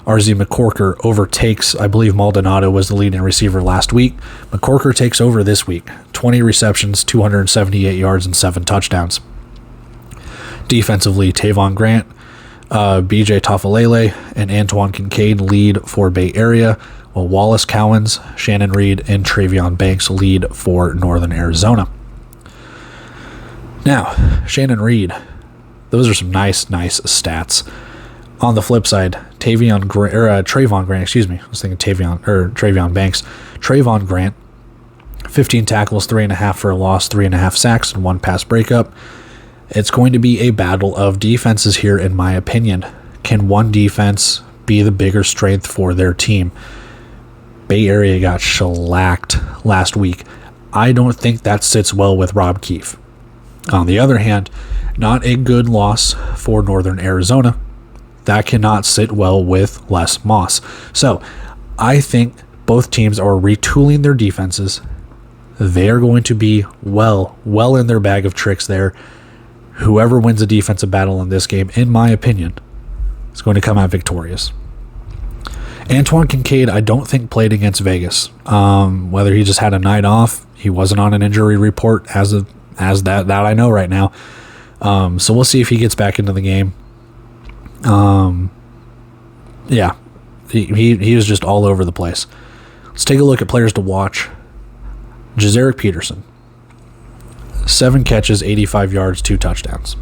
S1: RZ McCorker overtakes, I believe Maldonado was the leading receiver last week. McCorker takes over this week. 20 receptions, 278 yards, and 7 touchdowns. Defensively, Tavon Grant, BJ Tafalele, and Antoine Kincaid lead for Bay Area, while Wallace Cowens, Shannon Reed, and Travion Banks lead for Northern Arizona. Now, Shannon Reed, those are some nice stats. On the flip side, Trayvon Grant, I was thinking Travion Banks. Trayvon Grant, 15 tackles, 3.5 for a loss, 3.5 sacks, and 1 pass breakup. It's going to be a battle of defenses here, in my opinion. Can one defense be the bigger strength for their team? Bay Area got shellacked last week. I don't think that sits well with Rob Keefe. On the other hand, not a good loss for Northern Arizona. That cannot sit well with Les Moss. So I think both teams are retooling their defenses. They are going to be well in their bag of tricks there. Whoever wins a defensive battle in this game, in my opinion, is going to come out victorious. Antoine Kincaid, I don't think played against Vegas. Whether he just had a night off, he wasn't on an injury report as that I know right now. So we'll see if he gets back into the game. Yeah, he was just all over the place. Let's take a look at players to watch. Jazarick Peterson, 7 catches, 85 yards, 2 touchdowns.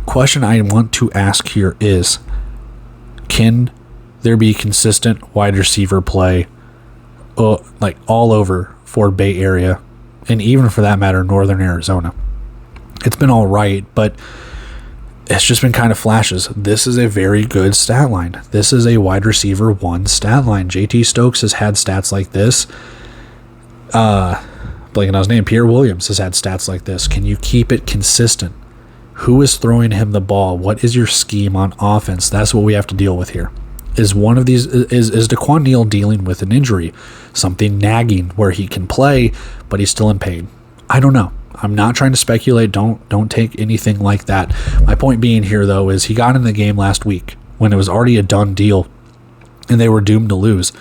S1: Question I want to ask here is, can there be consistent wide receiver play like all over for Bay Area, and even for that matter, Northern Arizona? It's been all right, but it's just been kind of flashes. This is a very good stat line. This is a wide receiver 1 stat line. JT Stokes has had stats like this. Blanking on his name, Pierre Williams has had stats like this. Can you keep it consistent? Who is throwing him the ball? What is your scheme on offense? That's what we have to deal with here. Is one of these is Daquan Neal dealing with an injury, something nagging where he can play, but he's still in pain? I don't know. I'm not trying to speculate. Don't take anything like that. My point being here, though, is he got in the game last week when it was already a done deal, and they were doomed to lose.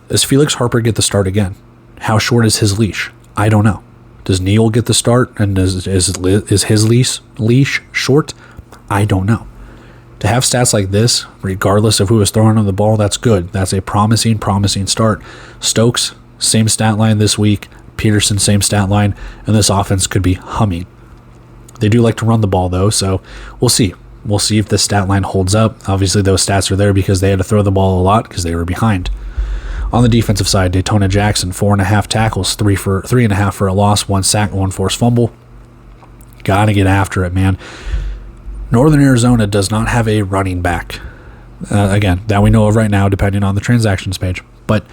S1: Does Felix Harper get the start again? How short is his leash? I don't know. Does Neal get the start, and is his leash short? I don't know. To have stats like this, regardless of who is throwing on the ball, that's good. That's a promising start. Stokes, same stat line this week. Peterson, same stat line, and this offense could be humming. They do like to run the ball, though, so we'll see. We'll see if the stat line holds up. Obviously, those stats are there because they had to throw the ball a lot because they were behind. On the defensive side, Daytona Jackson, 4.5 tackles, 3.5 for a loss, 1 sack, 1 forced fumble. Got to get after it, man. Northern Arizona does not have a running back. Again, that we know of right now, depending on the transactions page. But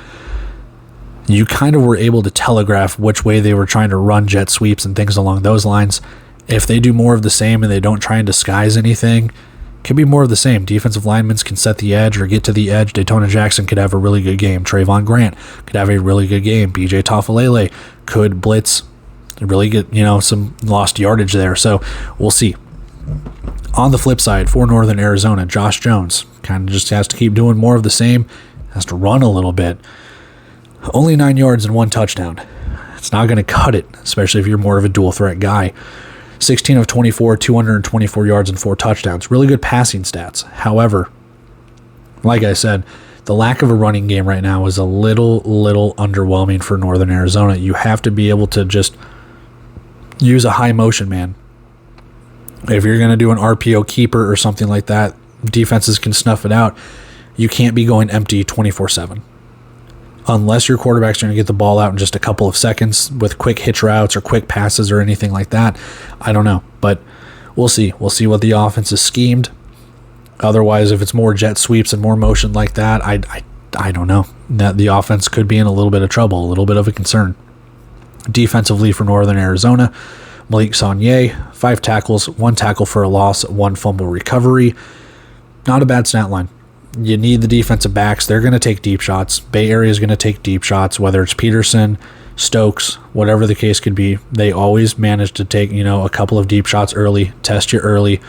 S1: you kind of were able to telegraph which way they were trying to run jet sweeps and things along those lines. If they do more of the same and they don't try and disguise anything, it can be more of the same. Defensive linemen can set the edge or get to the edge. Daytona Jackson could have a really good game. Trayvon Grant could have a really good game. BJ Tafalele could blitz, really get, some lost yardage there. So we'll see. On the flip side, for Northern Arizona, Josh Jones kind of just has to keep doing more of the same, has to run a little bit. Only 9 yards and 1 touchdown. It's not going to cut it, especially if you're more of a dual threat guy. 16 of 24, 224 yards and 4 touchdowns. Really good passing stats. However, like I said, the lack of a running game right now is a little underwhelming for Northern Arizona. You have to be able to just use a high motion man. If you're going to do an RPO keeper or something like that, defenses can snuff it out. You can't be going empty 24/7. Unless your quarterback's going to get the ball out in just a couple of seconds with quick hitch routes or quick passes or anything like that. I don't know, but we'll see. We'll see what the offense is schemed. Otherwise, if it's more jet sweeps and more motion like that, I don't know. That the offense could be in a little bit of trouble, a little bit of a concern. Defensively for Northern Arizona, Malik Saunier, 5 tackles, 1 tackle for a loss, 1 fumble recovery. Not a bad stat line. You need the defensive backs. They're going to take deep shots. Bay Area is going to take deep shots, whether it's Peterson, Stokes, whatever the case could be. They always manage to take, a couple of deep shots early, test you early.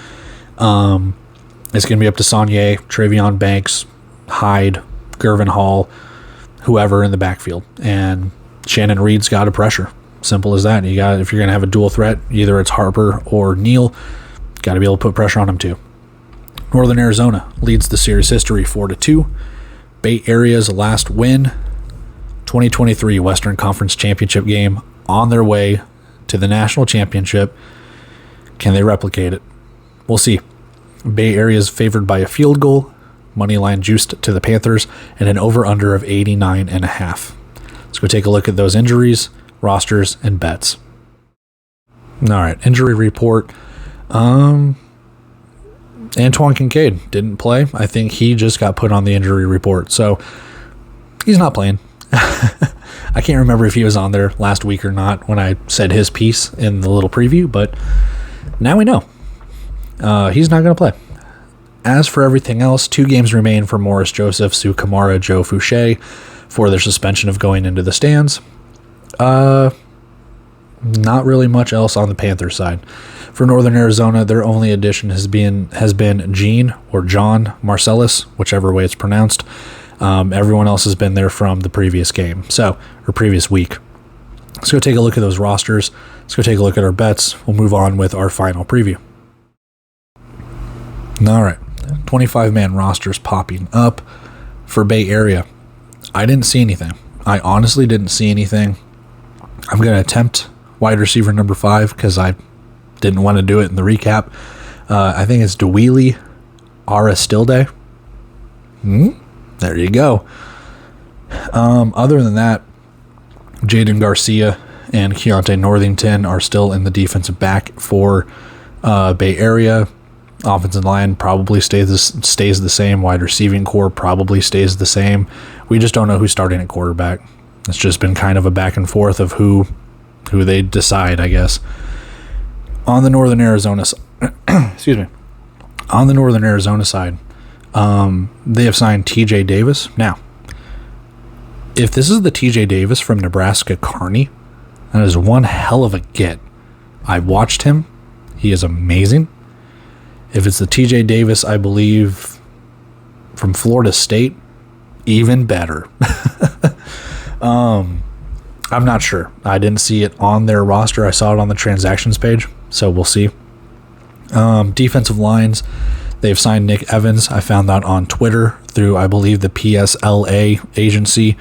S1: It's going to be up to Saunier, Travion Banks, Hyde, Gervin Hall, whoever in the backfield. And Shannon Reed's got to pressure. Simple as that. If you're going to have a dual threat, either it's Harper or Neal, got to be able to put pressure on him too. Northern Arizona leads the series history 4-2. Bay Area's last win, 2023 Western Conference Championship game, on their way to the national championship. Can they replicate it? We'll see. Bay Area is favored by a field goal, money line juiced to the Panthers, and an over-under of 89.5. Let's go take a look at those injuries, rosters, and bets. All right, injury report. Antoine Kincaid didn't play. I think he just got put on the injury report, so he's not playing. I can't remember if he was on there last week or not when I said his piece in the little preview, but now we know. He's not going to play. As for everything else, 2 games remain for Morris Joseph, Sue Kamara, Joe Fouché for their suspension of going into the stands. Not really much else on the Panthers side. For Northern Arizona, their only addition has been Gene or John Marcellus, whichever way it's pronounced. Everyone else has been there from the previous game, or previous week. Let's go take a look at those rosters. Let's go take a look at our bets. We'll move on with our final preview. All right, 25-man rosters popping up for Bay Area. I didn't see anything. I honestly didn't see anything. I'm going to attempt wide receiver number 5 because I didn't want to do it in the recap. I think it's Dewey Aristilde. There you go. Other than that, Jaden Garcia and Keontae Northington are still in the defensive back for Bay Area. Offensive line probably stays the same. Wide receiving core probably stays the same. We just don't know who's starting at quarterback. It's just been kind of a back and forth of who they decide, I guess. On the Northern Arizona side, they have signed TJ Davis. Now, if this is the TJ Davis from Nebraska Kearney, that is one hell of a get. I watched him. He is amazing. If it's the TJ Davis, I believe, from Florida State, even better. I'm not sure. I didn't see it on their roster. I saw it on the transactions page, so we'll see. Defensive lines, they've signed Nick Evans. I found that on Twitter through, I believe, the PSLA agency,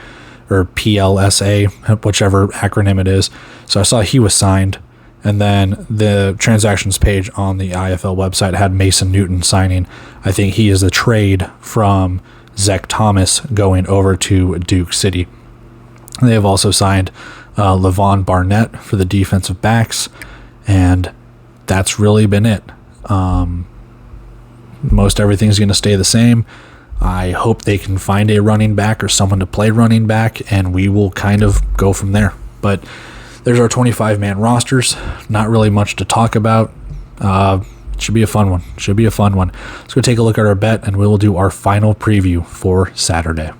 S1: or PLSA, whichever acronym it is. So I saw he was signed. And then the transactions page on the IFL website had Mason Newton signing. I think he is a trade from Zach Thomas going over to Duke City. They have also signed Levon Barnett for the defensive backs, and that's really been it. Most everything's going to stay the same. I hope they can find a running back or someone to play running back, and we will kind of go from there. But there's our 25-man rosters. Not really much to talk about. Should be a fun one. Let's go take a look at our bet, and we will do our final preview for Saturday.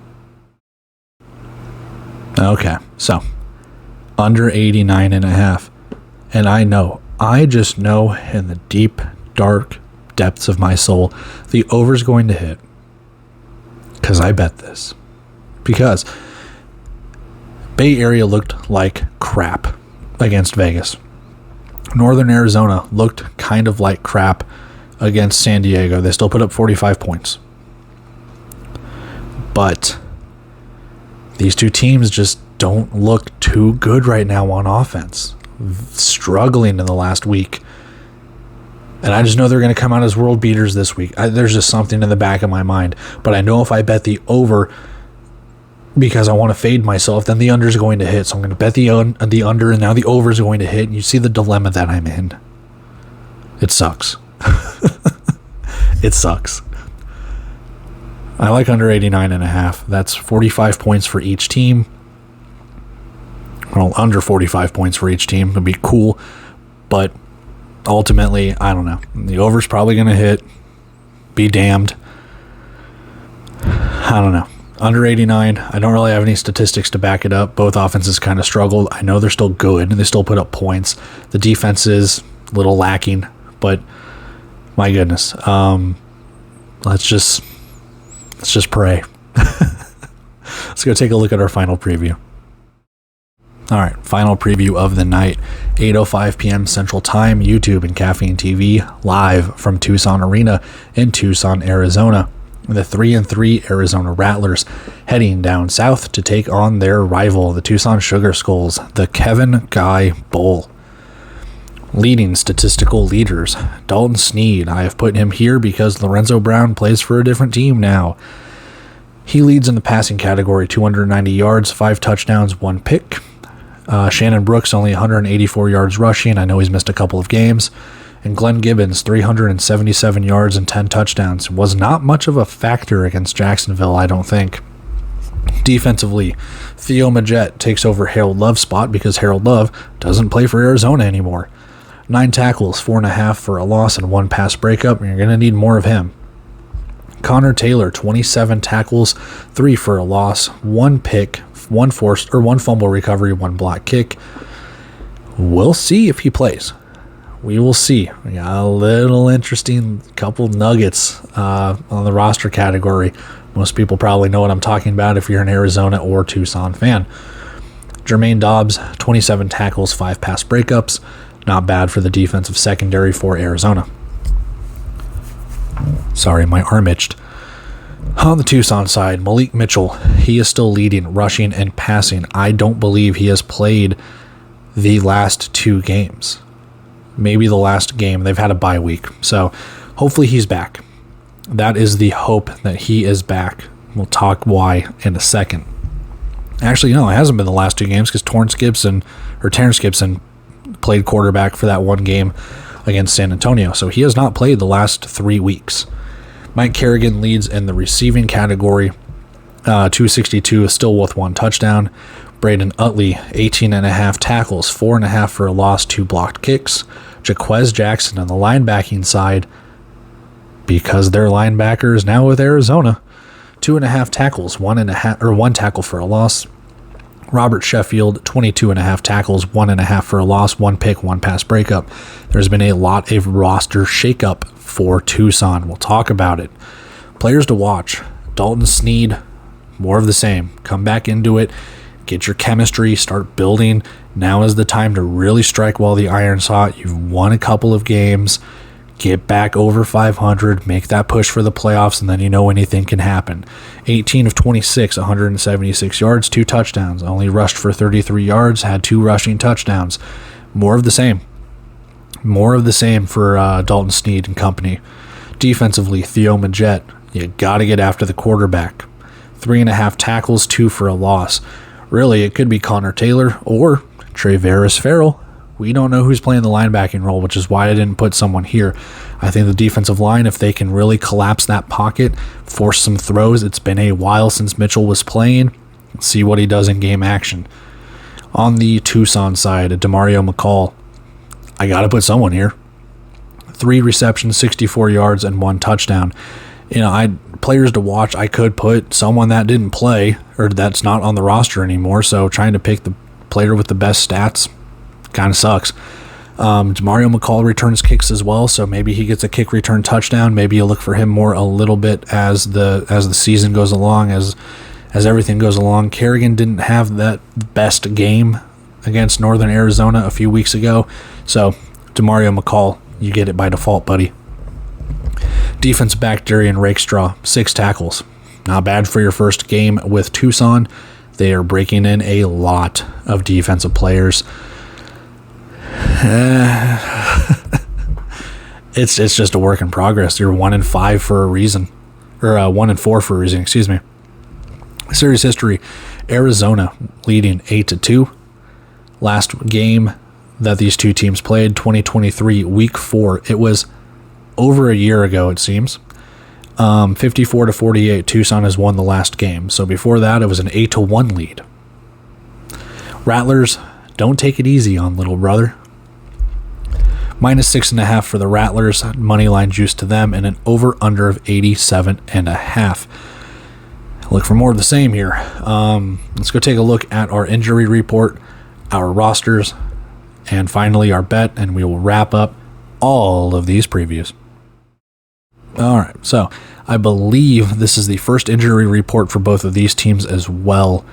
S1: Okay, so under 89.5. And I just know in the deep, dark depths of my soul, the over's going to hit. Because I bet this. Because Bay Area looked like crap against Vegas. Northern Arizona looked kind of like crap against San Diego. They still put up 45 points. But these two teams just don't look too good right now on offense. Struggling in the last week. And I just know they're going to come out as world beaters this week. There's just something in the back of my mind. But I know if I bet the over because I want to fade myself, then the under is going to hit. So I'm going to bet the under, and now the over is going to hit. And you see the dilemma that I'm in. It sucks. It sucks. I like under 89.5. That's 45 points for each team. Well, under 45 points for each team would be cool. But ultimately, I don't know. The over's probably going to hit. Be damned. I don't know. Under 89, I don't really have any statistics to back it up. Both offenses kind of struggled. I know they're still good, and they still put up points. The defense is a little lacking, but my goodness. Let's just pray. Let's go take a look at our final preview. All right, final preview of the night. 8:05 p.m. Central Time, YouTube and Caffeine TV, live from Tucson Arena in Tucson, Arizona. The 3-3 Arizona Rattlers heading down south to take on their rival, the Tucson Sugar Skulls, the Kevin Guy Bowl. Leading statistical leaders, Dalton Sneed. I have put him here because Lorenzo Brown plays for a different team now. He leads in the passing category, 290 yards, 5 touchdowns, 1 pick. Shannon Brooks, only 184 yards rushing. I know he's missed a couple of games. And Glenn Gibbons, 377 yards and 10 touchdowns. Was not much of a factor against Jacksonville, I don't think. Defensively, Theo Majette takes over Harold Love's spot because Harold Love doesn't play for Arizona anymore. 9 tackles, 4.5 for a loss, and 1 pass breakup, and you're going to need more of him. Connor Taylor, 27 tackles, 3 for a loss, 1 pick, 1 fumble recovery, 1 block kick. We'll see if he plays. We will see. We got a little interesting couple nuggets on the roster category. Most people probably know what I'm talking about if you're an Arizona or Tucson fan. Jermaine Dobbs, 27 tackles, 5 pass breakups. Not bad for the defensive secondary for Arizona. Sorry, my arm itched. On the Tucson side, Malik Mitchell, he is still leading rushing and passing. I don't believe he has played the last 2 games. Maybe the last game. They've had a bye week. So hopefully he's back. That is the hope, that he is back. We'll talk why in a second. Actually, no, it hasn't been the last 2 games because Terrence Gibson played quarterback for that 1 game against San Antonio. So he has not played the last 3 weeks. Mike Kerrigan leads in the receiving category. 262 is still with 1 touchdown. Braden Utley, 18.5 tackles, 4.5 for a loss, 2 blocked kicks. Jaquez Jackson on the linebacking side, because their linebacker is now with Arizona, 2.5 tackles, 1 tackle for a loss. Robert Sheffield, 22.5 tackles, 1.5 for a loss, 1 pick, 1 pass breakup. There's been a lot of roster shakeup for Tucson. We'll talk about it. Players to watch: Dalton Sneed, more of the same. Come back into it. Get your chemistry, start building. Now is the time to really strike while the iron's hot. You've won a couple of games. Get back over 500. Make that push for the playoffs, and then you know anything can happen. 18 of 26, 176 yards, 2 touchdowns. Only rushed for 33 yards, had 2 rushing touchdowns. More of the same. More of the same for Dalton Sneed and company. Defensively, Theo Majette, you got to get after the quarterback. 3.5 tackles, 2 for a loss. Really, it could be Connor Taylor or Travaris Farrell. We don't know who's playing the linebacking role, which is why I didn't put someone here. I think the defensive line, if they can really collapse that pocket, force some throws. It's been a while since Mitchell was playing. See what he does in game action. On the Tucson side, Demario McCall, I got to put someone here. 3 receptions, 64 yards, and 1 touchdown. Players to watch, I could put someone that didn't play or that's not on the roster anymore, so trying to pick the player with the best stats kind of sucks. Demario McCall returns kicks as well, so maybe he gets a kick return touchdown. Maybe you look for him more a little bit as the season goes along, as as everything goes along. Kerrigan didn't have that best game against Northern Arizona a few weeks ago. So, DeMario McCall, you get it by default, buddy. Defense back, Darian Rakestraw, 6 tackles. Not bad for your first game with Tucson. They are breaking in a lot of defensive players. It's just a work in progress. You're 1-5 for a reason. Or 1-4 for a reason, excuse me. Series history, Arizona leading 8-2. Last game that these two teams played, 2023, week 4. It was over a year ago, it seems. 54-48, Tucson has won the last game. So before that, it was an 8-1 lead. Rattlers, don't take it easy on little brother. -6.5 for the Rattlers, money line juice to them, and an over-under of 87.5. Look for more of the same here. Let's go take a look at our injury report, our rosters, and finally our bet, and we will wrap up all of these previews. All right, so I believe this is the first injury report for both of these teams as well.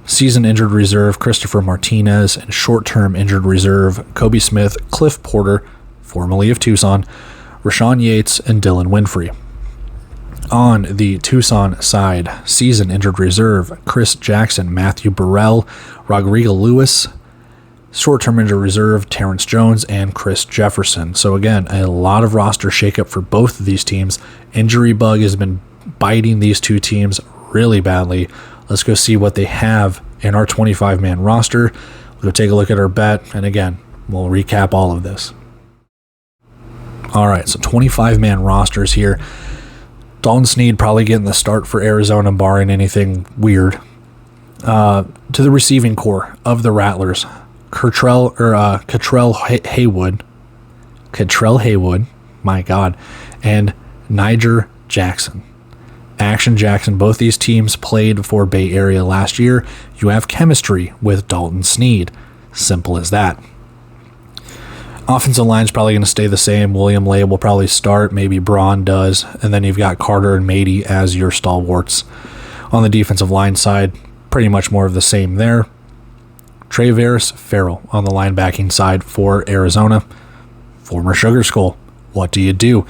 S1: Season injured reserve, Christopher Martinez, and short-term injured reserve, Kobe Smith, Cliff Porter, formerly of Tucson, Rashawn Yates, and Dylan Winfrey. On the Tucson side, season injured reserve, Chris Jackson, Matthew Burrell, Rodrigo Lewis, short-term injured reserve, Terrence Jones, and Chris Jefferson. So again, a lot of roster shakeup for both of these teams. Injury bug has been biting these two teams really badly. Let's go see what they have in our 25-man roster. We'll go take a look at our bet, and again, we'll recap all of this. All right, so 25-man rosters here. Dalton Snead probably getting the start for Arizona, barring anything weird. To the receiving core of the Rattlers, Cottrell Haywood, my God, and Niger Jackson. Action Jackson, both these teams played for Bay Area last year. You have chemistry with Dalton Snead. Simple as that. Offensive line's probably going to stay the same. William Lay will probably start. Maybe Braun does. And then you've got Carter and Mady as your stalwarts. On the defensive line side, pretty much more of the same there. Traveris Farrell on the linebacking side for Arizona. Former Sugar Skull. What do you do?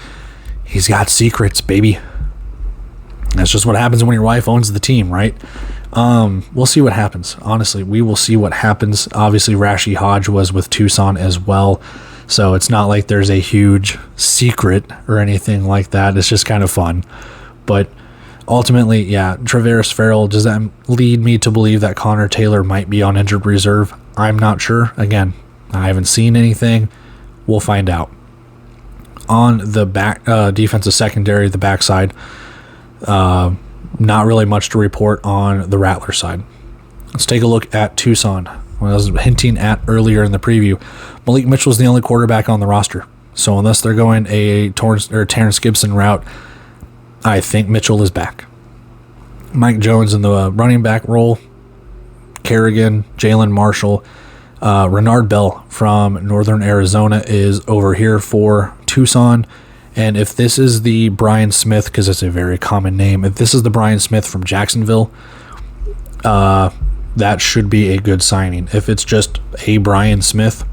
S1: He's got secrets, baby. That's just what happens when your wife owns the team, right? We'll see what happens. Honestly, we will see what happens. Obviously, Rashi Hodge was with Tucson as well, so it's not like there's a huge secret or anything like that. It's just kind of fun. But ultimately, yeah, Traveris Farrell, does that lead me to believe that Connor Taylor might be on injured reserve? I'm not sure. Again, I haven't seen anything. We'll find out. On the back defensive secondary, the backside, not really much to report on the Rattler side. Let's take a look at Tucson. What I was hinting at earlier in the preview, Malik Mitchell is the only quarterback on the roster. So unless they're going a Terrence Gibson route, I think Mitchell is back. Mike Jones in the running back role, Kerrigan, Jalen Marshall, Renard Bell from Northern Arizona is over here for Tucson. And if this is the Brian Smith, because it's a very common name, if this is the Brian Smith from Jacksonville, that should be a good signing. If it's just a Brian Smith,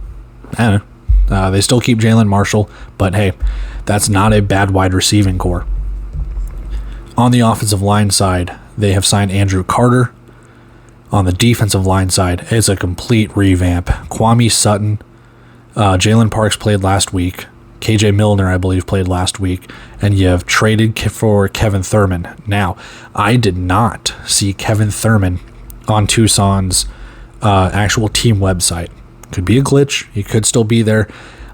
S1: I don't know. They still keep Jalen Marshall, but hey, that's not a bad wide receiving core. On the offensive line side, they have signed Andrew Carter. On the defensive line side, it's a complete revamp. Kwame Sutton, Jalen Parks played last week. KJ Milner, I believe, played last week, and you have traded for Kevin Thurman. Now, I did not see Kevin Thurman on Tucson's actual team website. Could be a glitch. He could still be there.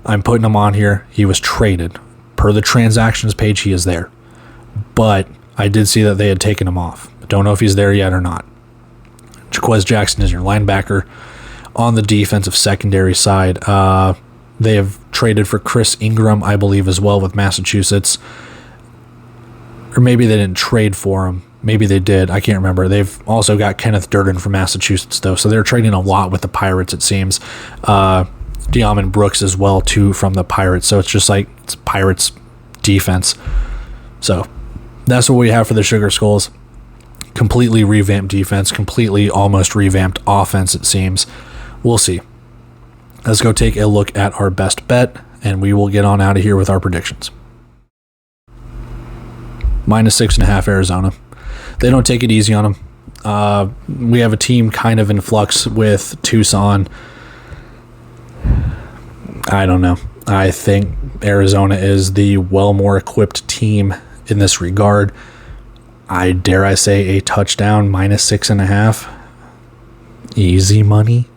S1: I'm putting him on here. He was traded. Per the transactions page, he is there. But I did see that they had taken him off. Don't know if he's there yet or not. Jaquez Jackson is your linebacker. On the defensive secondary side, they have traded for Chris Ingram, I believe, as well with Massachusetts. Or maybe they didn't trade for him. Maybe they did. I can't remember. They've also got Kenneth Durden from Massachusetts, though. So they're trading a lot with the Pirates, it seems. De'Amon Brooks as well, too, from the Pirates. So it's just like it's Pirates defense. So that's what we have for the Sugar Skulls. completely revamped defense, completely almost revamped offense, it seems. We'll see. Let's go take a look at our best bet, and we will get on out of here with our predictions. -6.5 Arizona. They don't take it easy on them. We have a team kind of in flux with Tucson. I don't know. I think Arizona is the well more equipped team in this regard. I dare I say a touchdown, -6.5. Easy money.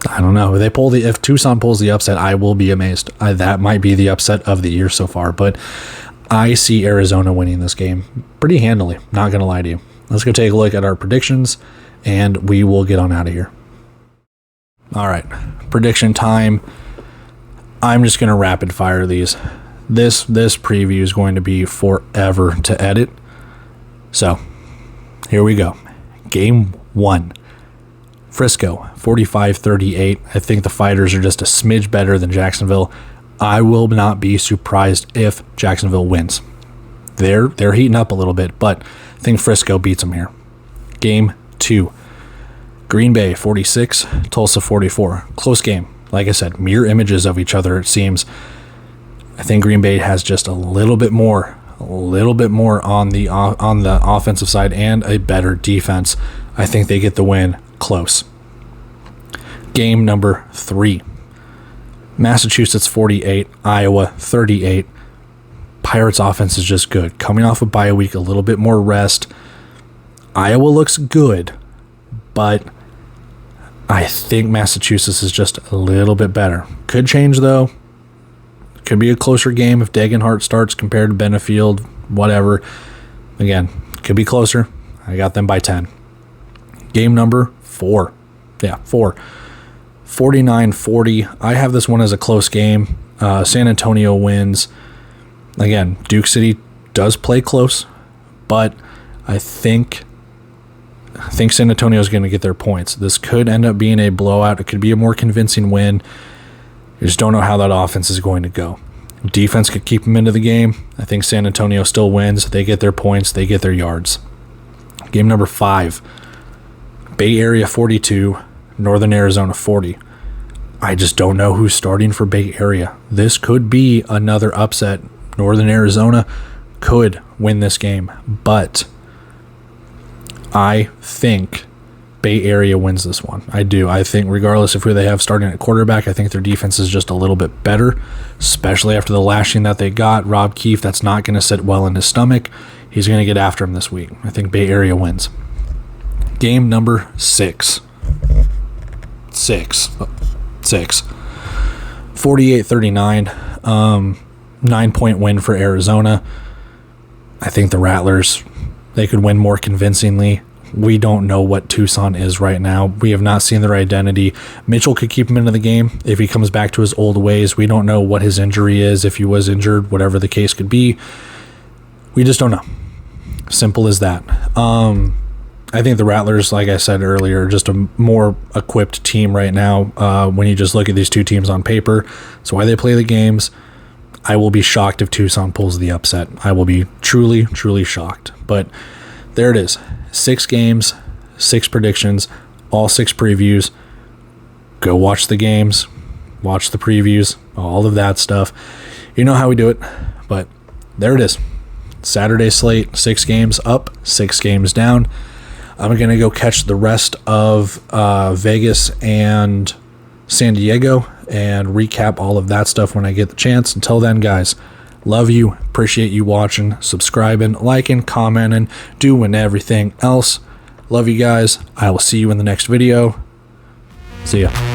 S1: I don't know. If Tucson pulls the upset, I will be amazed. That might be the upset of the year so far, but I see Arizona winning this game pretty handily. Not going to lie to you. Let's go take a look at our predictions, and we will get on out of here. All right, prediction time. I'm just going to rapid fire these. This preview is going to be forever to edit. So, here we go. Game 1. Frisco, 45-38. I think the Fighters are just a smidge better than Jacksonville. I will not be surprised if Jacksonville wins. They're heating up a little bit, but I think Frisco beats them here. Game 2. Green Bay, 46. Tulsa, 44. Close game. Like I said, mirror images of each other, it seems. I think Green Bay has just a little bit more on the offensive side and a better defense. I think they get the win close. Game number 3. Massachusetts 48, Iowa 38. Pirates offense is just good. Coming off a bye week, a little bit more rest. Iowa looks good, but I think Massachusetts is just a little bit better. Could change though. Could be a closer game if Degenhart starts compared to Benefield, whatever. Again, could be closer. I got them by 10. Game number 4. 4. 49-40. I have this one as a close game. San Antonio wins. Again, Duke City does play close, but I think San Antonio is going to get their points. This could end up being a blowout. It could be a more convincing win. You just don't know how that offense is going to go. Defense could keep them into the game. I think San Antonio still wins. They get their points. They get their yards. Game number 5. Bay Area 42, Northern Arizona 40. I just don't know who's starting for Bay Area. This could be another upset. Northern Arizona could win this game, but I think Bay Area wins this one. I do. I think regardless of who they have starting at quarterback, I think their defense is just a little bit better, especially after the lashing that they got. Rob Keefe, that's not going to sit well in his stomach. He's going to get after him this week. I think Bay Area wins. Game number 6. 48-39. 9-point win for Arizona. I think the Rattlers, they could win more convincingly. We don't know what Tucson is right now. We have not seen their identity. Mitchell could keep him into the game if he comes back to his old ways. We don't know what his injury is, if he was injured, whatever the case could be. We just don't know. Simple as that. I think the Rattlers, like I said earlier, are just a more equipped team right now when you just look at these two teams on paper. That's why they play the games. I will be shocked if Tucson pulls the upset. I will be truly, truly shocked. But there it is. 6 games, 6 predictions, all 6 previews. Go watch the games, watch the previews, all of that stuff. You know how we do it. But there it is. Saturday slate, 6 games up, 6 games down. I'm going to go catch the rest of Vegas and San Diego and recap all of that stuff when I get the chance. Until then, guys, love you, appreciate you watching, subscribing, liking, commenting, doing everything else. Love you guys. I will see you in the next video. See ya.